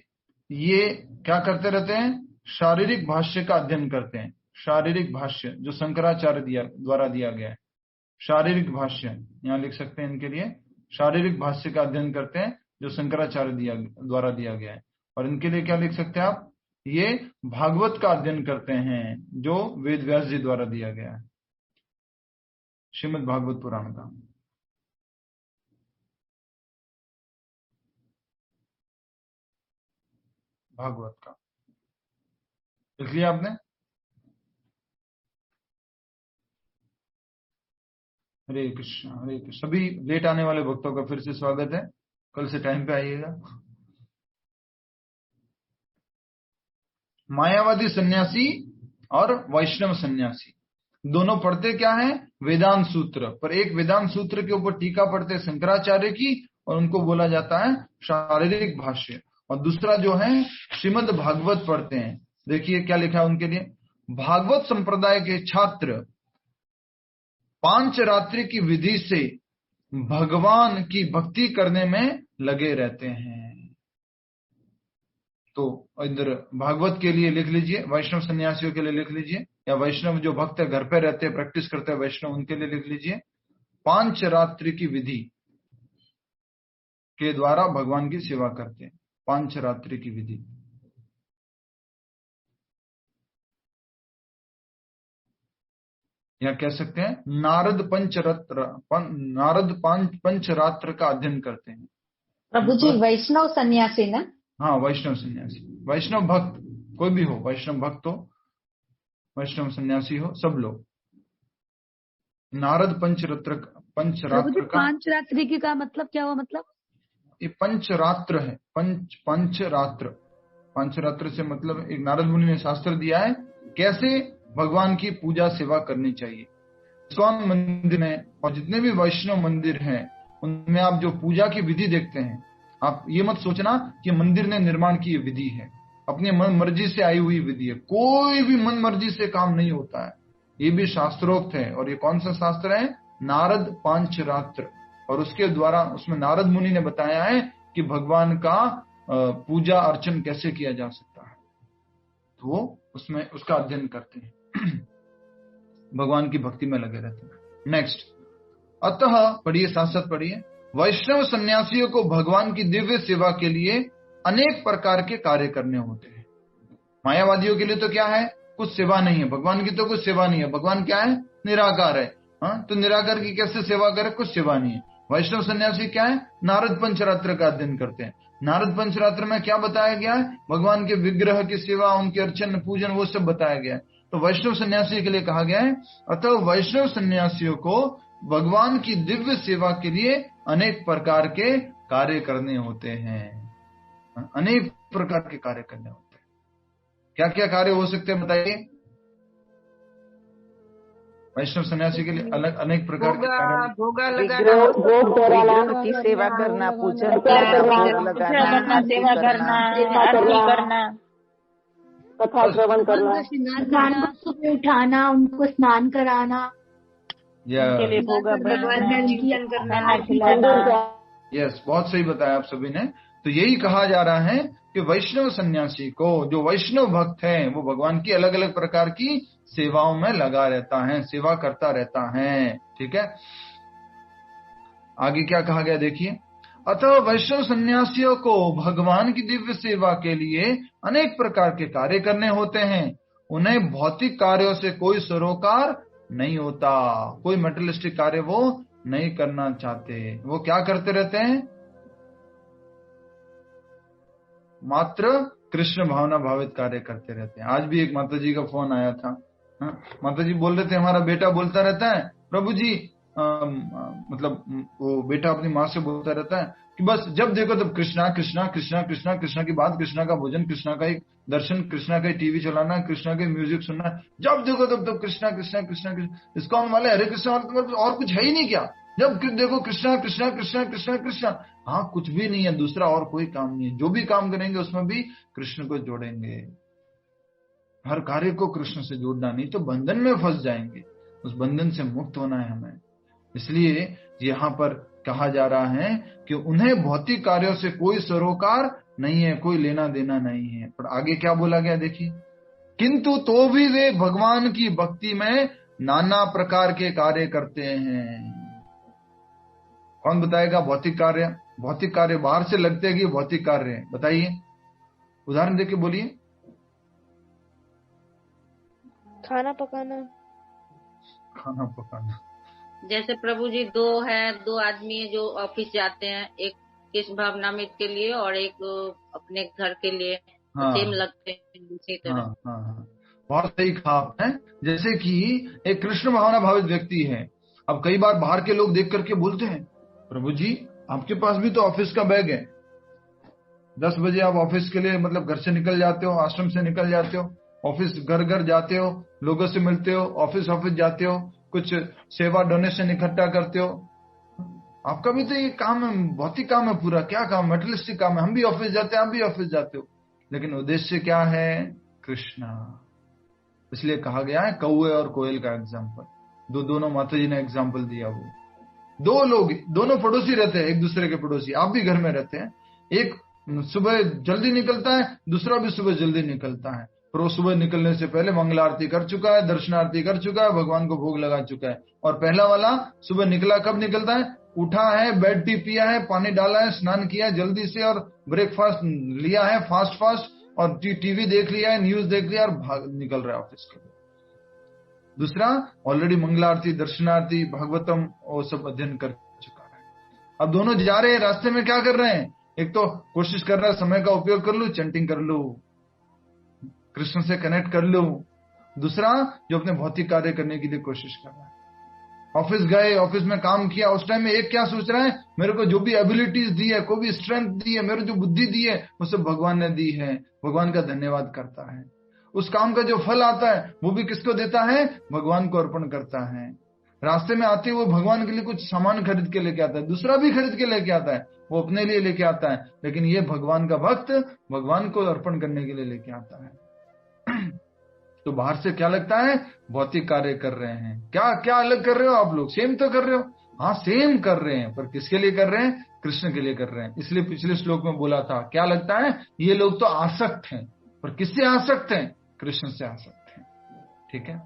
ये क्या करते रहते हैं? शारीरिक भाष्य का अध्ययन करते हैं। शारीरिक भाष्य जो शंकराचार्य द्वारा दिया गया है, शारीरिक भाष्य यहां लिख सकते हैं इनके लिए। शारीरिक भाष्य का अध्ययन करते हैं जो शंकराचार्य द्वारा दिया गया है। और इनके लिए क्या लिख सकते हैं आप? ये भागवत का अध्ययन करते हैं जो वेद व्यास जी द्वारा दिया गया है, श्रीमद् भागवत पुराण का। भागवत का लिख लिया आपने? हरे कृष्ण हरे कृष्ण। सभी लेट आने वाले भक्तों का फिर से स्वागत है। कल से टाइम पे आइएगा। मायावादी सन्यासी और वैष्णव सन्यासी दोनों पढ़ते क्या है? वेदांत सूत्र। पर एक वेदांत सूत्र के ऊपर टीका पढ़ते शंकराचार्य की और उनको बोला जाता है शारीरिक भाष्य। और दूसरा जो है श्रीमद् भागवत पढ़ते हैं। देखिए क्या लिखा है उनके लिए। भागवत संप्रदाय के छात्र पांचरात्रि की विधि से भगवान की भक्ति करने में लगे रहते हैं। तो इधर भागवत के लिए लिख लीजिए, वैष्णव सन्यासियों के लिए लिख लीजिए, या वैष्णव जो भक्त है घर पे रहते हैं प्रैक्टिस करते हैं वैष्णव, उनके लिए लिख लीजिए पांचरात्रि की विधि के द्वारा भगवान की सेवा करते हैं। पांचरात्रि की विधि। या कह सकते हैं नारद पंचरात्र का अध्ययन करते हैं। प्रभु जी वैष्णव सन्यासी ना? हाँ, वैष्णव सन्यासी, वैष्णव भक्त कोई भी हो, वैष्णव भक्त हो, वैष्णव सन्यासी हो, सब लोग। नारद पंचरात्र का। पांचरात्रि की का मतलब क्या हुआ? मतलब ये पंचरात्र है। पंचरात्र, पंचरात्र से मतलब एक नारद मुनि ने शास्त्र दिया है कैसे भगवान की पूजा सेवा करनी चाहिए। इस्कॉन मंदिर में और जितने भी वैष्णव मंदिर हैं उनमें आप जो पूजा की विधि देखते हैं, आप ये मत सोचना कि मंदिर ने निर्माण की विधि है, अपनी मन मर्जी से आई हुई विधि है। कोई भी मन मर्जी से काम नहीं होता है, ये भी शास्त्रोक्त है। और ये कौन सा शास्त्र है? नारद पांचरात्र। और उसके द्वारा उसमें नारद मुनि ने बताया है कि भगवान का पूजा अर्चन कैसे किया जा सकता है। तो वो उसमें उसका अध्ययन करते हैं, भगवान की भक्ति में लगे रहते हैं। नेक्स्ट, अतः पढ़िए, साथ साथ पढ़िए, वैष्णव सन्यासियों को भगवान की दिव्य सेवा के लिए अनेक प्रकार के कार्य करने होते हैं। मायावादियों के लिए तो क्या है, कुछ सेवा नहीं है, भगवान की तो कुछ सेवा नहीं है, भगवान क्या है, निराकार है। तो निराकार की कैसे सेवा करे, कुछ सेवा नहीं है। वैष्णव सन्यासी क्या है, नारद पंचरात्र का अध्ययन करते हैं। नारद पंचरात्र में क्या बताया गया है, भगवान के विग्रह की सेवा, उनके अर्चन पूजन, वो सब बताया गया है। तो वैष्णव सन्यासी के लिए कहा गया है, अतः वैष्णव सन्यासियों को भगवान की दिव्य सेवा के लिए अनेक प्रकार के कार्य करने होते हैं। अनेक प्रकार के कार्य करने होते हैं। क्या क्या कार्य हो सकते हैं बताइए? वैष्णव सन्यासी के लिए अलग अनेक प्रकार के कार्य, भोगा लगाना, विग्रह की सेवा करना, पूजन करना, सेवा करना, आरती करना, कथा श्रवण करना, खाना, सुबह उठाना, उनको स्नान कराना, के लिए भोगा भगवान का चिंतन करना, खिलाना। यस, बहुत सही बताया आप सभी ने। तो यही कहा जा रहा है कि वैष्णव सन्यासी को, जो वैष्णव भक्त है, वो भगवान की अलग अलग प्रकार की सेवाओं में लगा रहता है, सेवा करता रहता है। ठीक है, आगे क्या कहा गया देखिए, अतः वैष्णव सन्यासियों को भगवान की दिव्य सेवा के लिए अनेक प्रकार के कार्य करने होते हैं। उन्हें भौतिक कार्यों से कोई सरोकार नहीं होता, कोई मेटेरियलिस्टिक कार्य वो नहीं करना चाहते। वो क्या करते रहते हैं, मात्र कृष्ण भावना भावित कार्य करते रहते हैं। आज भी एक माता जी का फोन आया था। माता जी बोल रहे थे, हमारा बेटा बोलता रहता है प्रभु जी, मतलब वो बेटा अपनी माँ से बोलता रहता है कि बस जब देखो तब कृष्णा कृष्णा कृष्णा कृष्णा, कृष्णा की बात, कृष्णा का भोजन, कृष्णा का एक दर्शन, कृष्णा का टीवी चलाना, कृष्णा के म्यूजिक सुनना, जब देखो तब कृष्णा कृष्णा कृष्णा कृष्णा। इस्कॉन वाले हरे कृष्णा और कुछ है ही नहीं क्या, जब देखो कृष्णा कृष्णा कृष्णा कृष्णा कृष्णा। हाँ, कुछ भी नहीं है, दूसरा और कोई काम नहीं है। जो भी काम करेंगे उसमें भी कृष्ण को जोड़ेंगे, हर कार्य को कृष्ण से जोड़ना, नहीं तो बंधन में फंस जाएंगे। उस बंधन से मुक्त होना है हमें। इसलिए यहाँ पर कहा जा रहा है कि उन्हें भौतिक कार्यों से कोई सरोकार नहीं है, कोई लेना देना नहीं है। पर आगे क्या बोला गया देखिए, किंतु तो भी वे भगवान की भक्ति में नाना प्रकार के कार्य करते हैं। कौन बताएगा भौतिक कार्य? भौतिक कार्य बाहर से लगते हैं कि भौतिक कार्य है, बताइए, उदाहरण देके बोलिए। खाना पकाना, खाना पकाना, जैसे प्रभु जी दो आदमी है जो ऑफिस जाते हैं, एक कृष्ण भावनामृत के लिए और एक अपने घर के लिए, सेम लगते हैं दूसरी तरह। हाँ, बहुत सही कहा आपने। जैसे कि एक कृष्ण भावना भावित व्यक्ति है, अब कई बार बाहर के लोग देख करके बोलते हैं, प्रभु जी आपके पास भी तो ऑफिस का बैग है, 10 बजे आप ऑफिस के लिए मतलब घर से निकल जाते हो, आश्रम से निकल जाते हो, ऑफिस घर घर जाते हो, लोगों से मिलते हो, ऑफिस जाते हो, कुछ सेवा डोनेशन इकट्ठा करते हो। आपका भी तो ये काम है, भौतिक काम है पूरा। क्या काम? मेटेरियलिस्टिक काम है। हम भी ऑफिस जाते हैं, आप भी ऑफिस जाते हो, लेकिन उद्देश्य क्या है? कृष्णा। इसलिए कहा गया है कौवे और कोयल का एग्जाम्पल, दोनों माता जी ने एग्जाम्पल दिया। वो दो लोग, दोनों पड़ोसी रहते हैं, एक दूसरे के पड़ोसी, आप भी घर में रहते हैं, एक सुबह जल्दी निकलता है, दूसरा भी सुबह जल्दी निकलता है। पर वो सुबह निकलने से पहले मंगल आरती कर चुका है, दर्शनारती कर चुका है, भगवान को भोग लगा चुका है। और पहला वाला सुबह निकला, कब निकलता है? उठा है, बेड टी पिया है, पानी डाला है, स्नान किया है जल्दी से, और ब्रेकफास्ट लिया है फास्ट, और टीवी देख लिया है, न्यूज देख लिया, और भाग निकल रहा है ऑफिस के लिए। दूसरा ऑलरेडी मंगलारती, दर्शनारती, भागवतम वो सब अध्ययन कर चुका है। अब दोनों जा रहे हैं, रास्ते में क्या कर रहे हैं? एक तो कोशिश कर रहा है समय का उपयोग कर लूं, चैंटिंग कर लूं, कृष्ण से कनेक्ट कर लूं। दूसरा जो अपने भौतिक कार्य करने के लिए कोशिश कर रहा है। ऑफिस गए, ऑफिस में काम किया, उस टाइम में एक क्या सोच रहा है? मेरे को जो भी एबिलिटीज दी है, कोई भी स्ट्रेंथ दी है, मेरे जो बुद्धि दी है, वो सब भगवान ने दी है, भगवान का धन्यवाद करता है। उस काम का जो फल आता है वो भी किसको देता है? भगवान को अर्पण करता है। रास्ते में आते हुए भगवान के लिए कुछ सामान खरीद के लेके आता है, दूसरा भी खरीद के लेके आता है, वो अपने लिए लेके आता है, लेकिन ये भगवान का भक्त भगवान को अर्पण करने के लिए लेके आता है। तो बाहर से क्या लगता है? भौतिक कार्य कर रहे हैं। क्या क्या अलग कर रहे हो आप लोग? सेम तो कर रहे हो। हाँ, सेम कर रहे हैं, पर किसके लिए कर रहे हैं? कृष्ण के लिए कर रहे हैं। इसलिए पिछले श्लोक में बोला था, क्या लगता है? ये लोग तो आसक्त हैं, पर किससे आसक्त हैं? कृष्ण से आसक्त हैं। ठीक है,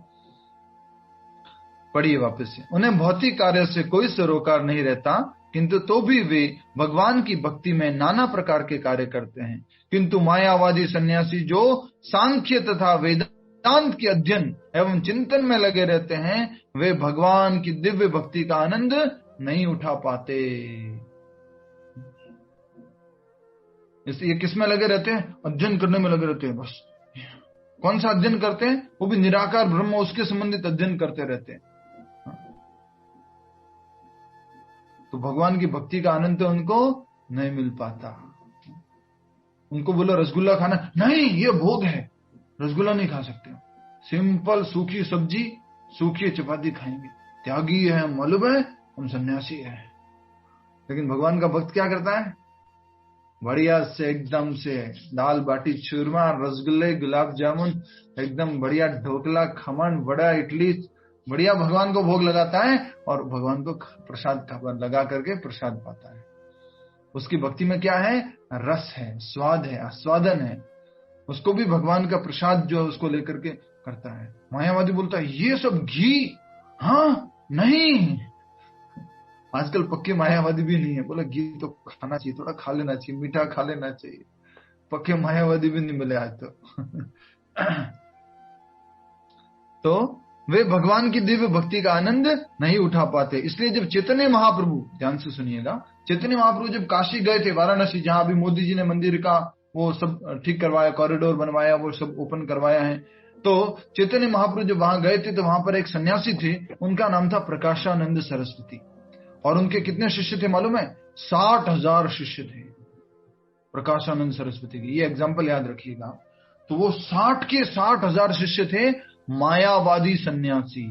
पढ़िए वापस से। उन्हें भौतिक कार्य से कोई सरोकार नहीं रहता, किंतु तो भी वे भगवान की भक्ति में नाना प्रकार के कार्य करते हैं। किंतु मायावादी सन्यासी जो सांख्य तथा वेदांत के अध्ययन एवं चिंतन में लगे रहते हैं, वे भगवान की दिव्य भक्ति का आनंद नहीं उठा पाते। इसलिए किस में लगे रहते हैं? अध्ययन करने में लगे रहते हैं। बस कौन सा अध्ययन करते हैं? वो भी निराकार ब्रह्म, उसके संबंधित अध्ययन करते रहते हैं। तो भगवान की भक्ति का आनंद तो उनको नहीं मिल पाता। उनको बोलो रसगुल्ला खाना, नहीं ये भोग है, रसगुल्ला नहीं खा सकते। सिंपल सूखी सब्जी, सूखी चपाती खाएंगे। त्यागी है, मालूम है हम सन्यासी है। लेकिन भगवान का भक्त क्या करता है? बढ़िया से एकदम से दाल बाटी चूरमा, रसगुल्ले, गुलाब जामुन, एकदम बढ़िया ढोकला, खमन, बड़ा इडली, बढ़िया भगवान को भोग लगाता है और भगवान को प्रसाद लगा करके प्रसाद पाता है। उसकी भक्ति में क्या है? रस है, स्वाद है, आस्वादन है। उसको भी भगवान का प्रसाद जो है उसको लेकर के करता है। मायावादी बोलता है ये सब घी, हाँ नहीं। आजकल पक्के मायावादी भी नहीं है, बोला घी तो खाना चाहिए, थोड़ा खा लेना चाहिए, मीठा खा लेना चाहिए। पक्के मायावादी भी नहीं मिले आज तो वे भगवान की दिव्य भक्ति का आनंद नहीं उठा पाते। इसलिए जब चैतन्य महाप्रभु, ध्यान से सुनिएगा, चैतन्य महाप्रभु जब काशी गए थे, वाराणसी, जहां अभी मोदी जी ने मंदिर का वो सब ठीक करवाया, कॉरिडोर बनवाया, वो सब ओपन करवाया है, तो चैतन्य महाप्रभु जब वहां गए थे तो वहां पर एक सन्यासी थे, उनका नाम था प्रकाशानंद सरस्वती। और उनके कितने शिष्य थे मालूम है? 60,000 शिष्य थे प्रकाशानंद सरस्वती के। ये एग्जाम्पल याद रखिएगा। तो वो 60 के 60,000 शिष्य थे मायावादी सन्यासी।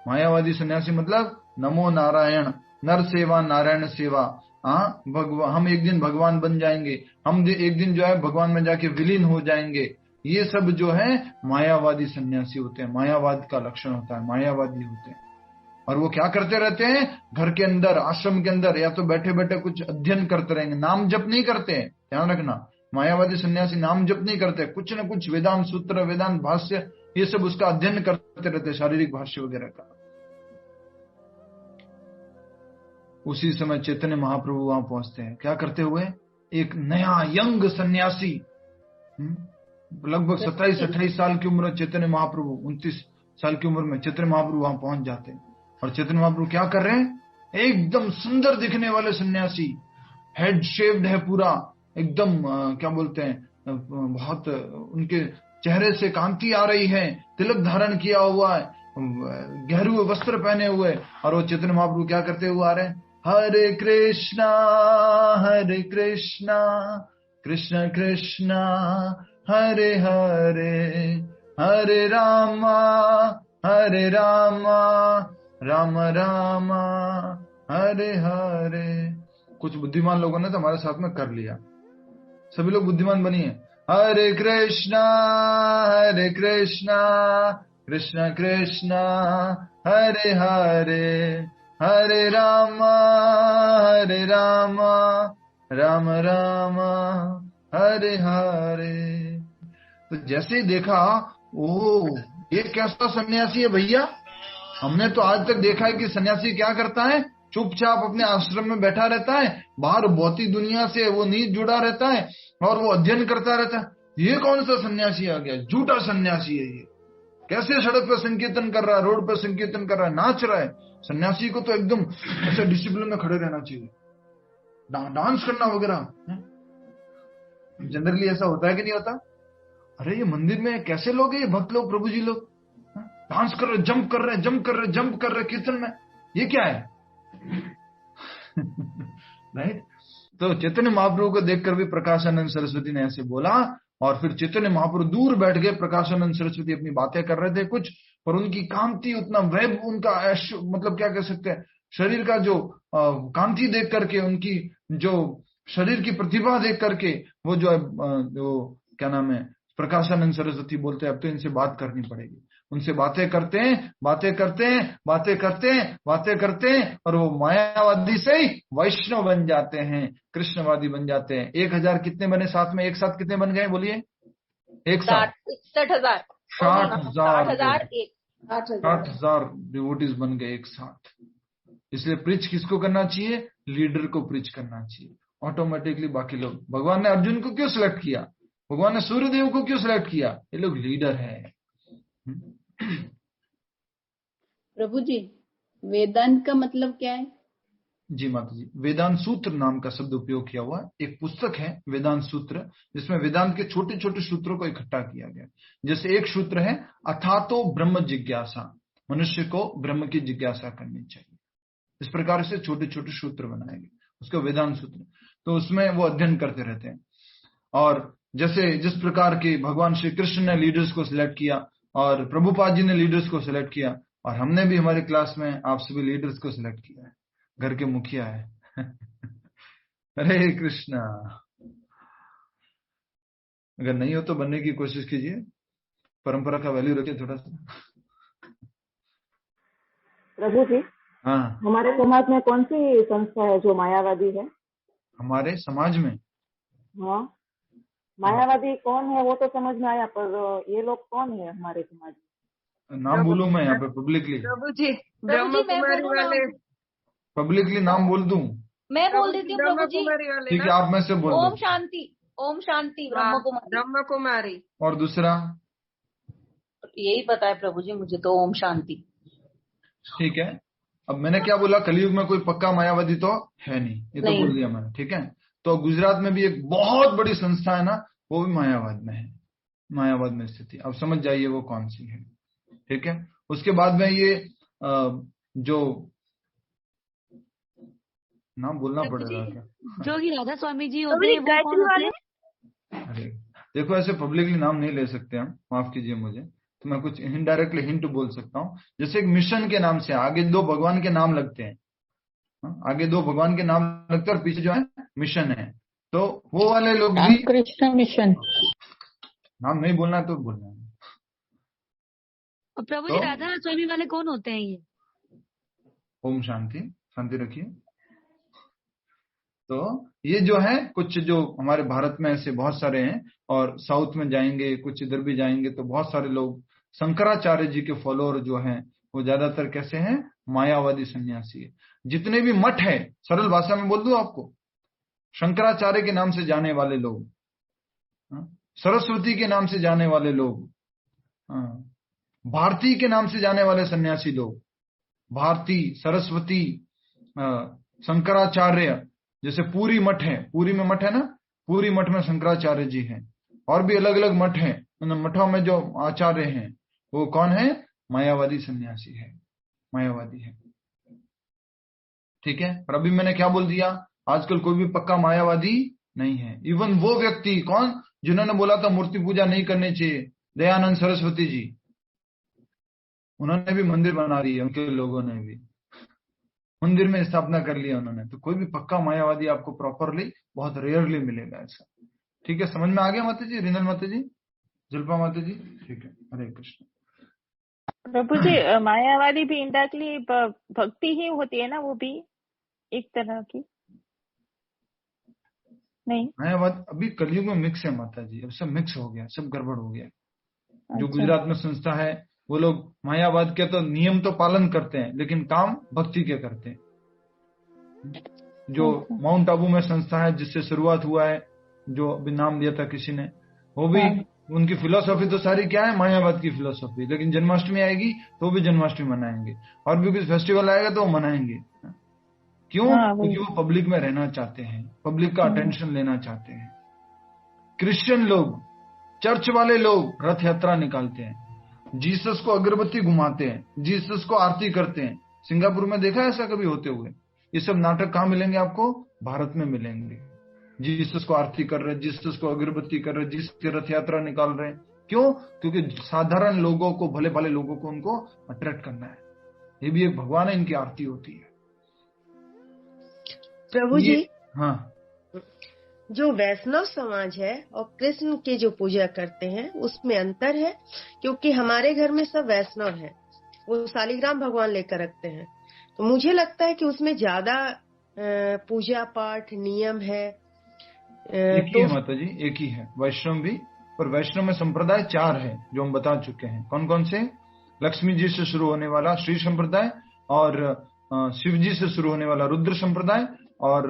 मायावादी सन्यासी मतलब नमो नारायण, नर सेवा नारायण सेवा, हम एक दिन भगवान बन जाएंगे, हम एक दिन जो है भगवान में जाके विलीन हो जाएंगे। ये सब जो है मायावादी सन्यासी होते हैं। मायावाद का लक्षण होता है, मायावादी होते हैं। और वो क्या करते रहते हैं? घर के अंदर, आश्रम के अंदर या तो बैठे बैठे कुछ अध्ययन करते रहेंगे, नाम जप नहीं करते हैं। ध्यान रखना, मायावादी सन्यासी नाम जप नहीं करते, कुछ न कुछ वेदांत सूत्र, वेदांत भाष्य, ये सब उसका अध्ययन करते रहते, शारीरिक भाष्य वगैरह का। उसी समय चैतन्य महाप्रभु वहां पहुंचते हैं। क्या करते हुए? एक नया यंग सन्यासी, लगभग 27-28 साल की उम्र चैतन्य महाप्रभु, 29 साल की उम्र में चैतन्य महाप्रभु वहां पहुंच जाते हैं। और चैतन्य महाप्रभु क्या कर रहे हैं? एकदम सुंदर दिखने वाले सन्यासी, हेड शेव्ड है पूरा, एकदम क्या बोलते हैं, बहुत उनके चेहरे से कांति आ रही है, तिलक धारण किया हुआ है, गहरे हुए वस्त्र पहने हुए। और वो चैतन्य महाप्रभु क्या करते हुए आ रहे हैं? हरे कृष्णा कृष्ण कृष्णा हरे हरे, हरे रामा राम राम हरे हरे। कुछ बुद्धिमान लोगों ने तो हमारे साथ में कर लिया, सभी लोग बुद्धिमान बनिए। हरे कृष्णा कृष्ण कृष्ण हरे हरे, हरे राम राम राम हरे हरे। तो जैसे ही देखा, ओह ये कैसा सन्यासी है भैया। हमने तो आज तक देखा है कि सन्यासी क्या करता है? चुपचाप अपने आश्रम में बैठा रहता है, बाहर भौतिक दुनिया से वो नहीं जुड़ा रहता है और वो अध्ययन करता रहता है। ये कौन सा सन्यासी आ गया? झूठा सन्यासी है ये। कैसे सड़क पर संकीर्तन कर रहा है, रोड पर संकीर्तन कर रहा है, नाच रहा है। सन्यासी को तो एकदम ऐसे डिसिप्लिन में खड़े रहना चाहिए, डांस करना वगैरह। जनरली ऐसा होता है कि नहीं होता? अरे ये मंदिर में कैसे लोग हैं ये भक्त लोग, प्रभु जी लोग डांस कर रहे, जंप कर रहे कीर्तन में, ये क्या है? राइट। तो चैतन्य महाप्रभु को देखकर भी प्रकाशानंद सरस्वती ने ऐसे बोला। और फिर चैतन्य महाप्रभु दूर बैठ गए, प्रकाशानंद सरस्वती अपनी बातें कर रहे थे कुछ, पर उनकी कांति, उतना वैभ, उनका मतलब क्या कह सकते हैं, शरीर का जो कांति देख करके, उनकी जो शरीर की प्रतिभा देख करके, वो जो क्या नाम है, प्रकाशानंद सरस्वती बोलते हैं अब तो इनसे बात करनी पड़ेगी। उनसे बातें करते हैं और वो मायावादी से ही वैष्णव बन जाते हैं, कृष्णवादी बन जाते हैं। 1000 कितने बने साथ में? एक साथ कितने बन गए बोलिए? एक साथ 60,000 60,000 60,000 डिवोटीज बन गए एक साथ। इसलिए प्रीच किसको करना चाहिए? लीडर को प्रीच करना चाहिए। ऑटोमेटिकली बाकी लोग, भगवान ने अर्जुन को क्यों सिलेक्ट किया? भगवान ने सूर्यदेव को क्यों सिलेक्ट किया? ये लोग लीडर है। प्रभु जी, वेदांत का मतलब क्या है? जी माता जी, वेदांत सूत्र नाम का शब्द उपयोग किया हुआ। एक पुस्तक है वेदांत सूत्र, जिसमें वेदांत के छोटे छोटे सूत्रों को इकट्ठा किया गया। जैसे एक सूत्र है अथातो ब्रह्म जिज्ञासा, मनुष्य को ब्रह्म की जिज्ञासा करनी चाहिए। इस प्रकार से छोटे छोटे सूत्र बनाए गए, उसको वेदांत सूत्र। तो उसमें वो अध्ययन करते रहते हैं। और जैसे जिस प्रकार के भगवान श्री कृष्ण ने लीडर्स को सिलेक्ट किया और प्रभुपाद जी ने लीडर्स को सिलेक्ट किया, और हमने भी हमारे क्लास में आप सभी लीडर्स को सिलेक्ट किया है, घर के मुखिया है। हरे कृष्णा। अगर नहीं हो तो बनने की कोशिश कीजिए, परंपरा का वैल्यू रखिए थोड़ा सा। प्रभु जी, हाँ, हमारे समाज में कौन सी संस्था है जो मायावादी है? हमारे समाज में? हाँ, मायावादी कौन है वो तो समझ में आया, पर ये लोग कौन है हमारे समाज में? नाम बोलूं मैं यहाँ पे पब्लिकली? प्रभु जी ब्रह्म कुमारी वाले, पब्लिकली नाम बोल दूं? मैं बोल देती हूँ प्रभु जी। ठीक है, आप में से बोल ओम दो। शांति, ओम शांति ब्रह्म कुमारी। ब्रह्म कुमारी। और दूसरा? यही पता है प्रभु जी मुझे तो, ओम शांति। ठीक है, अब मैंने क्या बोला, कलयुग में कोई पक्का मायावादी तो है नहीं, ये तो बोल दिया मैंने। ठीक है, तो गुजरात में भी एक बहुत बड़ी संस्था है ना, वो भी मायावाद में है, मायावाद में स्थिति। अब समझ जाइए वो कौन सी है। ठीक है, उसके बाद में ये जो नाम बोलना पड़ेगा क्या? जो कि राधा स्वामी जी होते हैं वो कौन होते हैं? अरे देखो, ऐसे पब्लिकली नाम नहीं ले सकते हम, माफ कीजिए मुझे। तो मैं कुछ इनडायरेक्टली हिंट बोल सकता हूँ। जैसे एक मिशन के नाम से आगे दो भगवान के नाम लगते हैं, आगे दो भगवान के नाम लगते हैं और पीछे जो है मिशन है, तो वो वाले लोग भी कृष्ण मिशन। नाम नहीं बोलना तो बोलना है। और प्रभु जी राधा स्वामी वाले कौन होते हैं ये? ओम शांति, शांति रखिए। तो ये जो है कुछ जो हमारे भारत में ऐसे बहुत सारे हैं, और साउथ में जाएंगे, कुछ इधर भी जाएंगे तो बहुत सारे लोग शंकराचार्य जी के फॉलोअर जो हैं वो ज्यादातर कैसे हैं? मायावादी सन्यासी है। जितने भी मठ है, सरल भाषा में बोल दूं आपको, शंकराचार्य के नाम से जाने वाले लोग, सरस्वती के नाम से जाने वाले लोग, भारती के नाम से जाने वाले सन्यासी लोग, भारती, सरस्वती, शंकराचार्य। जैसे पूरी मठ है, पूरी में मठ है ना, पूरी मठ में शंकराचार्य जी हैं, और भी अलग अलग मठ हैं। मठों में जो आचार्य हैं वो कौन है? मायावादी सन्यासी है, मायावादी है। ठीक है, पर अभी मैंने क्या बोल दिया, आजकल कोई भी पक्का मायावादी नहीं है। इवन वो व्यक्ति कौन जिन्होंने बोला था मूर्ति पूजा नहीं करनी चाहिए, दयानंद सरस्वती जी, उन्होंने भी मंदिर बना ली है, उनके लोगों ने भी मंदिर में स्थापना कर लिया उन्होंने। तो कोई भी पक्का मायावादी आपको प्रॉपरली बहुत रेयरली मिलेगा ऐसा। ठीक है, समझ में आ गया माता जी? रिनल माता जी, जुल्पा माता जी, ठीक है, हरे कृष्ण। प्रभु जी मायावादी भी इंडायरेक्टली भक्ति ही होती है ना, वो भी एक तरह की? नहीं, मायावाद अभी कलयुग में मिक्स है माता जी, अब सब मिक्स हो गया, सब गड़बड़ हो गया। जो अच्छा। गुजरात में संस्था है वो लोग मायावाद के तो नियम तो पालन करते हैं, लेकिन काम भक्ति के करते हैं। जो माउंट आबू में संस्था है जिससे शुरुआत हुआ है, जो अभी नाम दिया था किसी ने, वो भी उनकी फिलोसॉफी तो सारी क्या है? मायावाद की फिलोसॉफी। लेकिन जन्माष्टमी आएगी तो भी जन्माष्टमी मनाएंगे, और भी कुछ फेस्टिवल आएगा तो वो मनाएंगे। क्यों? क्योंकि वो पब्लिक में रहना चाहते हैं, पब्लिक का अटेंशन लेना चाहते हैं। क्रिश्चियन लोग, चर्च वाले लोग रथ यात्रा निकालते हैं, जीसस को अगरबत्ती घुमाते हैं, जीसस को आरती करते हैं। सिंगापुर में देखा ऐसा कभी होते हुए? ये सब नाटक कहाँ मिलेंगे आपको? भारत में मिलेंगे। जीसस को आरती कर रहे, जीसस को अगरबत्ती कर रहे, जीसस की रथ यात्रा निकाल रहे। क्यों? क्योंकि साधारण लोगों को, भले भले लोगों को उनको अट्रैक्ट करना है। ये भी एक भगवान है, इनकी आरती होती है। प्रभु जी, हाँ, जो वैष्णव समाज है और कृष्ण की जो पूजा करते हैं उसमें अंतर है, क्योंकि हमारे घर में सब वैष्णव है, वो शालिग्राम भगवान लेकर रखते हैं। तो मुझे लगता है कि उसमें ज्यादा पूजा पाठ नियम है। एक ही है माता जी, एक ही है वैष्णव भी। पर वैष्णव में संप्रदाय 4 है जो हम बता चुके हैं। कौन कौन से? लक्ष्मी जी से शुरू होने वाला श्री संप्रदाय, और शिव जी से शुरू होने वाला रुद्र संप्रदाय, और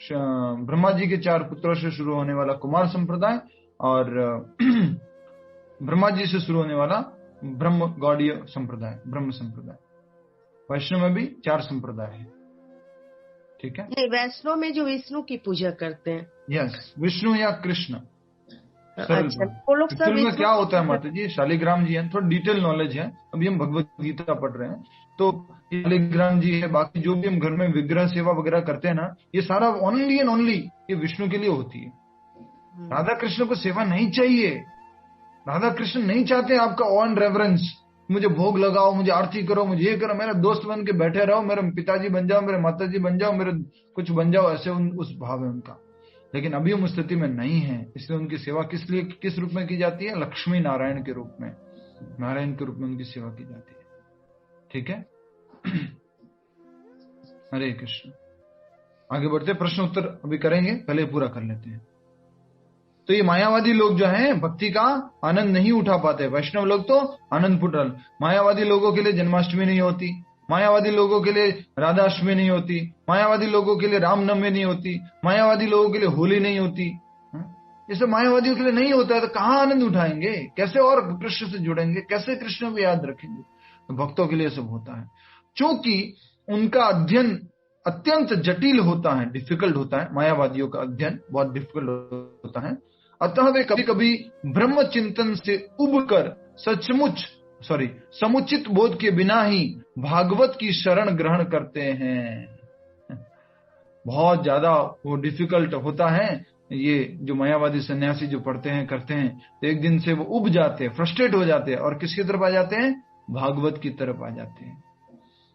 ब्रह्मा जी के 4 पुत्रों से शुरू होने वाला कुमार संप्रदाय, और ब्रह्मा जी से शुरू होने वाला ब्रह्म गौड़ीय संप्रदाय, ब्रह्म संप्रदाय। वैष्णव में भी 4 संप्रदाय है। ठीक है, नहीं, वैष्णव में जो विष्णु की पूजा करते हैं, यस, विष्णु या कृष्ण। अच्छा, वो लोग सब में क्या होता है माता जी, शालिग्राम जी है, थोड़ा डिटेल नॉलेज है, अभी हम भगवत गीता पढ़ रहे हैं, तो शालिग्राम जी है, बाकी जो भी हम घर में विग्रह सेवा वगैरह करते हैं ना, ये सारा ओनली एंड ओनली ये विष्णु के लिए होती है। राधा कृष्ण को सेवा नहीं चाहिए, राधा कृष्ण नहीं चाहते आपका ऑन रेवरेंस, मुझे भोग लगाओ, मुझे आरती करो, मुझे ये करो, मेरा दोस्त बन के बैठे रहो, मेरे पिताजी बन जाओ, मेरे माताजी बन जाओ, मेरे कुछ बन जाओ, ऐसे उस भाव है उनका। लेकिन अभी हम उस स्थिति में नहीं है, इसलिए उनकी सेवा किस रूप में की जाती है? लक्ष्मी नारायण के रूप में, नारायण के रूप में उनकी सेवा की जाती है। ठीक है, हरे कृष्ण। आगे बढ़ते, प्रश्न उत्तर अभी करेंगे, पहले पूरा कर लेते हैं। तो ये मायावादी लोग जो हैं भक्ति का आनंद नहीं उठा पाते, वैष्णव लोग तो आनंद पुटल। मायावादी लोगों के लिए जन्माष्टमी नहीं होती, मायावादी लोगों के लिए राधाष्टमी नहीं होती, मायावादी लोगों के लिए रामनवमी नहीं होती, मायावादी लोगों के लिए होली नहीं होती। ये सब मायावादियों के लिए नहीं होता है, तो कहाँ आनंद उठाएंगे? कैसे और कृष्ण से जुड़ेंगे? कैसे कृष्ण को याद रखेंगे? तो भक्तों के लिए सब होता है, क्योंकि उनका अध्ययन अत्यंत जटिल होता है, डिफिकल्ट होता है। मायावादियों का अध्ययन बहुत डिफिकल्ट होता है, अतः वे कभी कभी ब्रह्म चिंतन से उबकर समुचित बोध के बिना ही भागवत की शरण ग्रहण करते हैं। बहुत ज्यादा वो डिफिकल्ट होता है, ये जो मायावादी सन्यासी जो पढ़ते हैं करते हैं, तो एक दिन से वो उब जाते हैं, फ्रस्ट्रेट हो जाते हैं, और किसकी तरफ आ जाते हैं? भागवत की तरफ आ जाते हैं।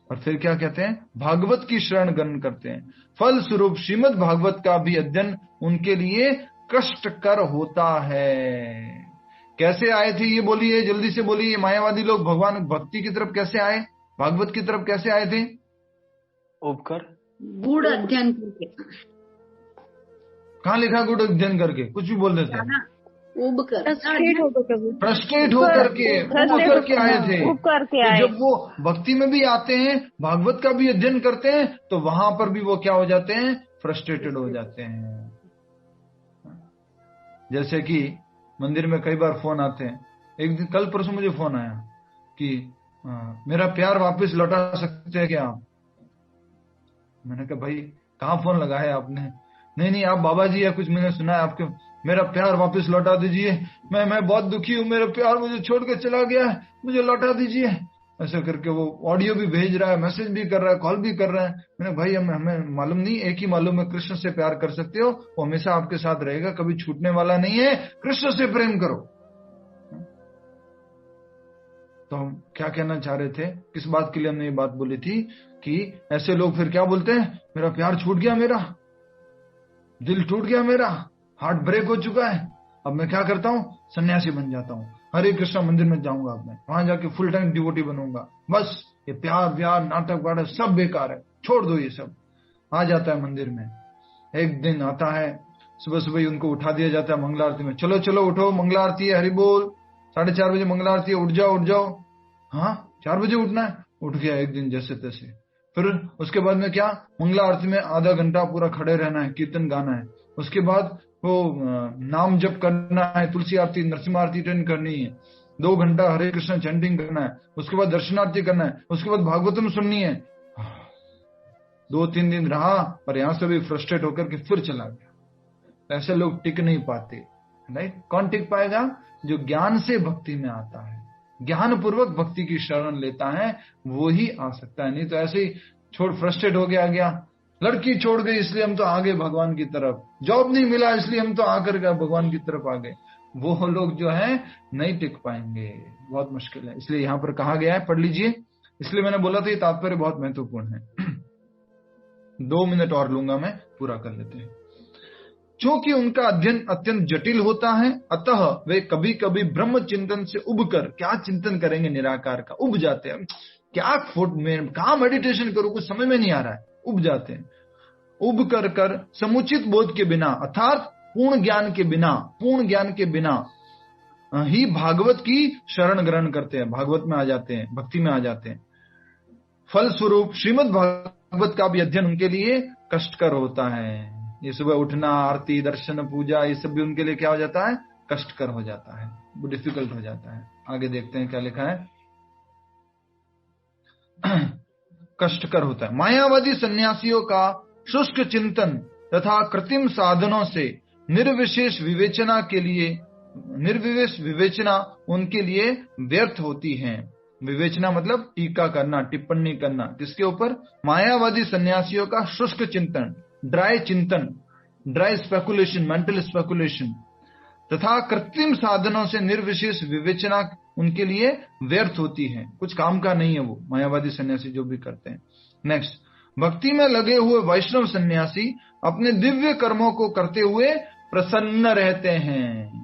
और फिर क्या कहते हैं? भागवत की शरण ग्रहण करते हैं। फल स्वरूप श्रीमद् भागवत का भी अध्ययन उनके लिए कष्टकर होता है। कैसे आए थे ये बोलिए, जल्दी से बोलिए। मायावादी लोग भगवान भक्ति की तरफ कैसे आए, भागवत की तरफ कैसे आए थे? उबकर, गुड़ अध्ययन करके। कहाँ लिखा गुड़ अध्ययन करके? कुछ भी बोल देते हैं। फ्रस्ट्रेट होकर के आए थे। जब वो भक्ति में भी आते हैं, भागवत का भी अध्ययन करते हैं, तो वहां पर भी वो क्या हो जाते हैं? फ्रस्ट्रेटेड हो जाते हैं। जैसे कि मंदिर में कई बार फोन आते हैं। एक दिन कल परसों मुझे फोन आया कि मेरा प्यार वापस लौटा सकते हैं क्या आप? मैंने कहा भाई कहाँ फोन लगा है आपने? नहीं आप बाबा जी या कुछ मैंने सुना है आपके, मेरा प्यार वापस लौटा दीजिए, मैं बहुत दुखी हूँ, मेरा प्यार मुझे छोड़ के चला गया है, मुझे लौटा दीजिए। ऐसा करके वो ऑडियो भी भेज रहा है, मैसेज भी कर रहा है, कॉल भी कर रहा है। मैंने भाई हमें मालूम नहीं, एक ही मालूम है, कृष्ण से प्यार कर सकते हो, वो हमेशा आपके साथ रहेगा, कभी छूटने वाला नहीं है, कृष्ण से प्रेम करो। तो हम क्या कहना चाह रहे थे, किस बात के लिए हमने ये बात बोली थी कि ऐसे लोग फिर क्या बोलते हैं? मेरा प्यार छूट गया, मेरा दिल टूट गया, मेरा हार्ट ब्रेक हो चुका है, अब मैं क्या करता हूँ? सन्यासी बन जाता हूँ, हरे कृष्णा मंदिर में जाऊंगा, अब मैं वहां जाके फुल टाइम डिवोटी बनूंगा, बस ये प्यार व्यार नाटक वाटक सब बेकार है, छोड़ दो ये सब। आ जाता है मंदिर में, एक दिन आता है सुबह सुबह ही उनको उठा दिया जाता है मंगला आरती में, चलो चलो उठो, मंगला आरती है, हरि बोल, 4:30 बजे मंगला आरती है, उठ जाओ। हाँ 4 बजे उठना है, उठ गया एक दिन जैसे तैसे। फिर उसके बाद में क्या, मंगला आरती में आधा घंटा पूरा खड़े रहना है, कीर्तन गाना है, उसके बाद वो नाम जप करना है, तुलसी आरती नरसिम्हा आरती अटेंड करनी है, 2 घंटा हरे कृष्ण चैंटिंग करना है, उसके बाद दर्शनार्थी करना है, उसके बाद भागवतम सुननी है। 2-3 दिन रहा और यहां से भी फ्रस्ट्रेट होकर के फिर चला गया। ऐसे लोग टिक नहीं पाते, राइट? कौन टिक पाएगा? जो ज्ञान से भक्ति में आता है, ज्ञान पूर्वक भक्ति की शरण लेता है, वो ही आ सकता है। नहीं तो ऐसे ही फ्रस्ट्रेट हो गया, लड़की छोड़ गई इसलिए हम तो आ गए भगवान की तरफ, जॉब नहीं मिला इसलिए हम तो आकर के भगवान की तरफ आ गए, वो लोग जो है नहीं टिक पाएंगे, बहुत मुश्किल है। इसलिए यहाँ पर कहा गया है, पढ़ लीजिए। इसलिए मैंने बोला था ये तात्पर्य बहुत महत्वपूर्ण है। 2 मिनट और लूंगा मैं, पूरा कर लेते हैं। क्योंकि उनका अध्ययन अत्यंत जटिल होता है, अतः वे कभी कभी ब्रह्म चिंतन से उबकर, क्या चिंतन करेंगे निराकार का, उब जाते हैं। क्या कहाँ मेडिटेशन करूं, कुछ समझ में नहीं आ रहा है, उब जाते हैं। उब कर समुचित बोध के बिना, अर्थात पूर्ण ज्ञान के बिना ही भागवत की शरण ग्रहण करते हैं, भागवत में आ जाते हैं, भक्ति में आ जाते हैं। फलस्वरूप श्रीमद् भागवत का भी अध्ययन उनके लिए कष्टकर होता है। ये सुबह उठना, आरती, दर्शन, पूजा, ये सब भी उनके लिए क्या हो जाता है? कष्टकर हो जाता है, वो डिफिकल्ट हो जाता है। आगे देखते हैं क्या लिखा है। कष्टकर होता है। मायावादी सन्यासियों का शुष्क चिंतन तथा कृत्रिम साधनों से निर्विशेष विवेचना उनके लिए व्यर्थ होती है। विवेचना मतलब टीका करना, टिप्पणी करना, किसके ऊपर? मायावादी सन्यासियों का शुष्क चिंतन, ड्राई चिंतन, ड्राई स्पेकुलेशन, मेंटल स्पेकुलेशन तथा कृत्रिम साधनों से निर्विशेष विवेचना उनके लिए व्यर्थ होती है, कुछ काम का नहीं है वो मायावादी सन्यासी जो भी करते हैं। नेक्स्ट, भक्ति में लगे हुए वैष्णव सन्यासी अपने दिव्य कर्मों को करते हुए प्रसन्न रहते हैं।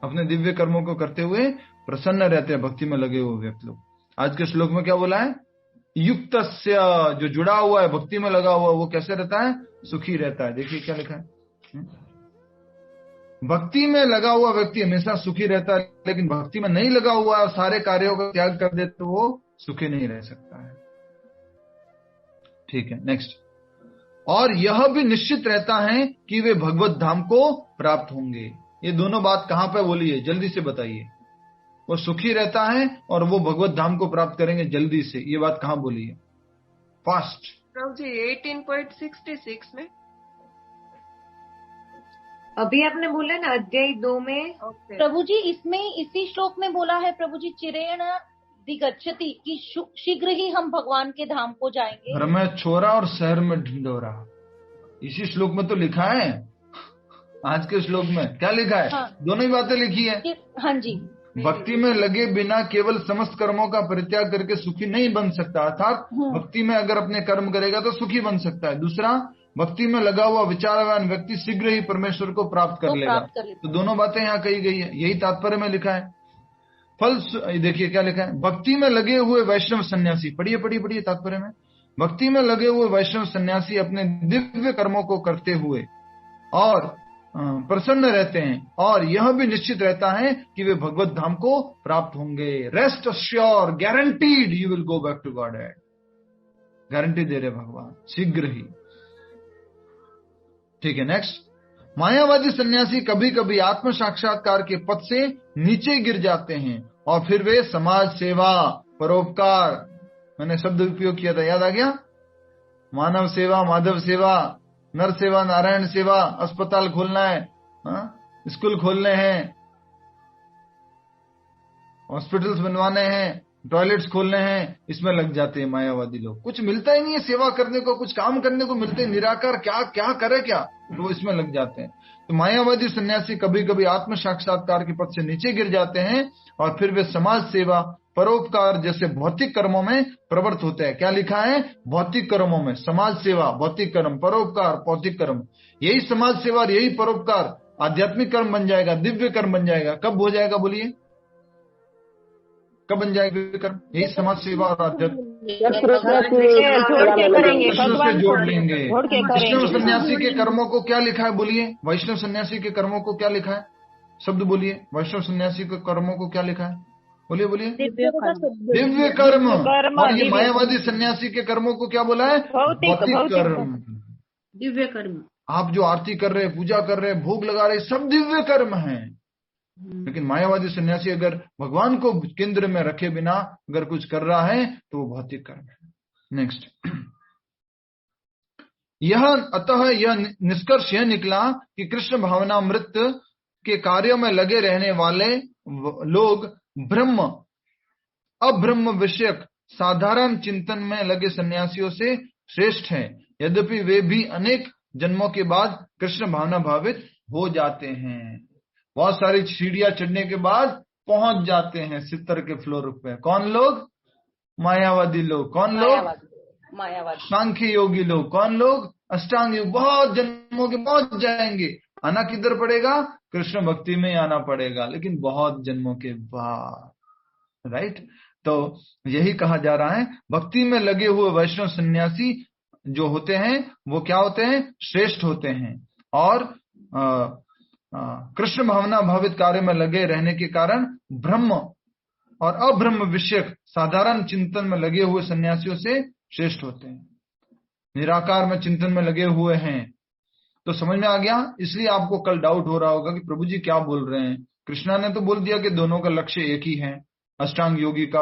अपने दिव्य कर्मों को करते हुए प्रसन्न रहते हैं भक्ति में लगे हुए व्यक्ति लोग। आज के श्लोक में क्या बोला है? युक्तस्य, जो जुड़ा हुआ है, भक्ति में लगा हुआ, वो कैसे रहता है? सुखी रहता है। देखिए क्या लिखा है, भक्ति में लगा हुआ व्यक्ति हमेशा सुखी रहता है, लेकिन भक्ति में नहीं लगा हुआ और सारे कार्यों का त्याग कर दे तो वो सुखी नहीं रह सकता है। ठीक है, नेक्स्ट, और यह भी निश्चित रहता है कि वे भगवत धाम को प्राप्त होंगे। ये दोनों बात कहां पे बोली है? जल्दी से बताइए। वो सुखी रहता है और वो भगवत धाम को प्राप्त करेंगे जल्दी से, ये बात कहां बोली है? फास्ट प्रभु जी 18.66 में अभी आपने बोला ना अध्याय 2 में। प्रभु जी इसमें इसी श्लोक में बोला है प्रभु जी, चिरेण दिगच्छति, कि शीघ्र ही हम भगवान के धाम को जाएंगे। घर में छोरा और शहर में ढिंडोरा, इसी श्लोक में तो लिखा है। आज के श्लोक में क्या लिखा है? हाँ। दोनों ही बातें लिखी है। हाँ जी। भक्ति में लगे बिना केवल समस्त कर्मों का परित्याग करके सुखी नहीं बन सकता, अर्थात भक्ति में अगर अपने कर्म करेगा तो सुखी बन सकता है। दूसरा, भक्ति में लगा हुआ विचारवान व्यक्ति शीघ्र ही परमेश्वर को प्राप्त कर लेगा। तो दोनों बातें यहाँ कही गई है, यही तात्पर्य में लिखा है। फल देखिए क्या लिखा है, भक्ति में लगे हुए वैष्णव सन्यासी, पढ़िए पढ़िए पढ़िए तात्पर्य में, भक्ति में लगे हुए वैष्णव सन्यासी अपने दिव्य कर्मों को करते हुए और प्रसन्न रहते हैं, और यह भी निश्चित रहता है कि वे भगवत धाम को प्राप्त होंगे। Rest assure, guaranteed you will go back to God. Guarantee दे रहे भगवान, शीघ्र ही। ठीक है, नेक्स्ट, मायावादी सन्यासी कभी कभी आत्म साक्षात्कार के पद से नीचे गिर जाते हैं और फिर वे समाज सेवा, परोपकार, मैंने शब्द उपयोग किया था, याद आ गया? मानव सेवा, माधव सेवा, नर सेवा, नारायण सेवा, अस्पताल खोलना है, स्कूल खोलने हैं, हॉस्पिटल्स बनवाने हैं, टॉयलेट्स खोलने हैं, इसमें लग जाते हैं मायावादी लोग। कुछ मिलता ही नहीं है सेवा करने को, कुछ काम करने को मिलते, निराकार क्या क्या करे क्या, तो इसमें लग जाते हैं। तो मायावादी सन्यासी कभी कभी आत्म साक्षात्कार के पद से नीचे गिर जाते हैं और फिर वे समाज सेवा, परोपकार जैसे भौतिक कर्मों में प्रवृत्त होते हैं। क्या लिखा है? भौतिक कर्मों में, समाज सेवा, भौतिक कर्म, परोपकार, भौतिक कर्म। यही समाज सेवा और यही परोपकार आध्यात्मिक कर्म बन जाएगा, दिव्य कर्म बन जाएगा। कब हो जाएगा बोलिए? कब बन जाएगा दिव्य कर्म? यही समाज सेवा और आध्यात्मिक जोड़ लेंगे। वैष्णव सन्यासी के कर्मों को क्या लिखा है बोलिए? वैष्णव सन्यासी के कर्मों को क्या लिखा है? शब्द बोलिए। वैष्णव सन्यासी के कर्मों को क्या लिखा है? बोलिए बोलिए। दिव्य कर्म। और ये मायावादी सन्यासी के कर्मों को क्या बोला है? भौतिक कर्म। दिव्य कर्म। आप जो आरती कर रहे हैं, पूजा कर रहे हैं, भोग लगा रहे हैं, सब दिव्य कर्म है। लेकिन मायावादी सन्यासी अगर भगवान को केंद्र में रखे बिना अगर कुछ कर रहा है तो वो भौतिक कर्म है। नेक्स्ट, अतः यह निष्कर्ष यह निकला कि कृष्ण भावनामृत के कार्यों में लगे रहने वाले लोग ब्रह्म अब्रह्म विषयक साधारण चिंतन में लगे सन्यासियों से श्रेष्ठ हैं, यद्यपि वे भी अनेक जन्मों के बाद कृष्ण भावना भावित हो जाते हैं। बहुत सारी सीढ़ियां चढ़ने के बाद पहुंच जाते हैं 70 के फ्लोर पे। कौन लोग? मायावादी लोग। कौन लोग? मायावादी। सांख्य योगी लोग। कौन लोग? अष्टांग योग। बहुत जन्मों के पहुंच जाएंगे। आना किधर पड़ेगा? कृष्ण भक्ति में आना पड़ेगा, लेकिन बहुत जन्मों के बाद। राइट, तो यही कहा जा रहा है, भक्ति में लगे हुए वैष्णव सन्यासी जो होते हैं वो क्या होते हैं? श्रेष्ठ होते हैं। और कृष्ण भावना भावित कार्य में लगे रहने के कारण ब्रह्म और अब्रह्म विषयक साधारण चिंतन में लगे हुए सन्यासियों से श्रेष्ठ होते हैं। निराकार में चिंतन में लगे हुए हैं। तो समझ में आ गया। इसलिए आपको कल डाउट हो रहा होगा कि प्रभु जी क्या बोल रहे हैं। कृष्णा ने तो बोल दिया कि दोनों का लक्ष्य एक ही है, अष्टांग योगी का,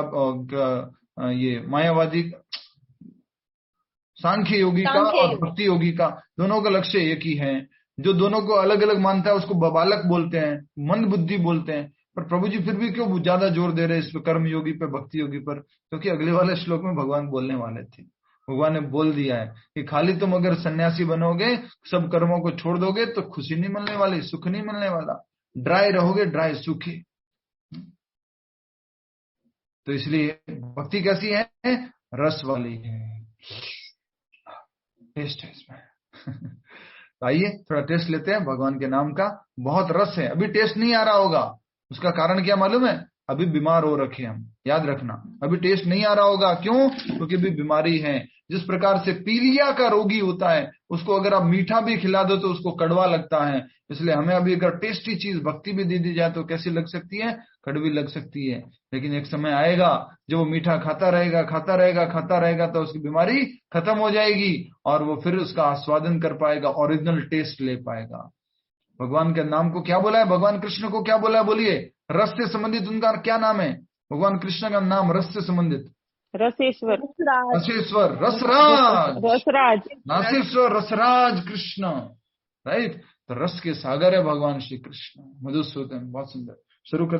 ये मायावादी सांख्य योगी का और भक्ति योगी का, दोनों का लक्ष्य एक ही है। जो दोनों को अलग अलग मानता है उसको बालक बोलते हैं, मंद बुद्धि बोलते हैं। पर प्रभु जी फिर भी क्यों ज्यादा जोर दे रहे हैं इस पर, कर्म योगी पे, भक्ति योगी पर? क्योंकि अगले वाले श्लोक में भगवान बोलने वाले थे। भगवान ने बोल दिया है कि खाली तुम अगर सन्यासी बनोगे, सब कर्मों को छोड़ दोगे तो खुशी नहीं मिलने वाली, सुख नहीं मिलने वाला, ड्राई रहोगे, ड्राई सुखी। तो इसलिए भक्ति कैसी है? रस वाली है, टेस्ट है इसमें। आइए थोड़ा टेस्ट लेते हैं भगवान के नाम का। बहुत रस है, अभी टेस्ट नहीं आ रहा होगा। उसका कारण क्या मालूम है? अभी बीमार हो रखे हम, याद रखना। अभी टेस्ट नहीं आ रहा होगा, क्यों? क्योंकि अभी बीमारी है। जिस प्रकार से पीलिया का रोगी होता है, उसको अगर आप मीठा भी खिला दो तो उसको कड़वा लगता है। इसलिए हमें अभी अगर टेस्टी चीज भक्ति भी दे दी जाए तो कैसी लग सकती है? कड़वी लग सकती है। लेकिन एक समय आएगा जब वो मीठा खाता रहेगा, खाता रहेगा, खाता रहेगा, तो उसकी बीमारी खत्म हो जाएगी और वो फिर उसका आस्वादन कर पाएगा, ओरिजिनल टेस्ट ले पाएगा। भगवान के नाम को क्या बोला है? भगवान कृष्ण को क्या बोला है? बोलिए। रस से संबंधित उनका क्या नाम है? भगवान कृष्ण का नाम रस से संबंधित रसेश्वर, रसेश्वर, रसराज, रसराज, नासेश्वर, रसराज कृष्ण, राइट। तो रस के सागर है भगवान श्री कृष्ण, मधुसूदन। बहुत सुंदर। शुरू करते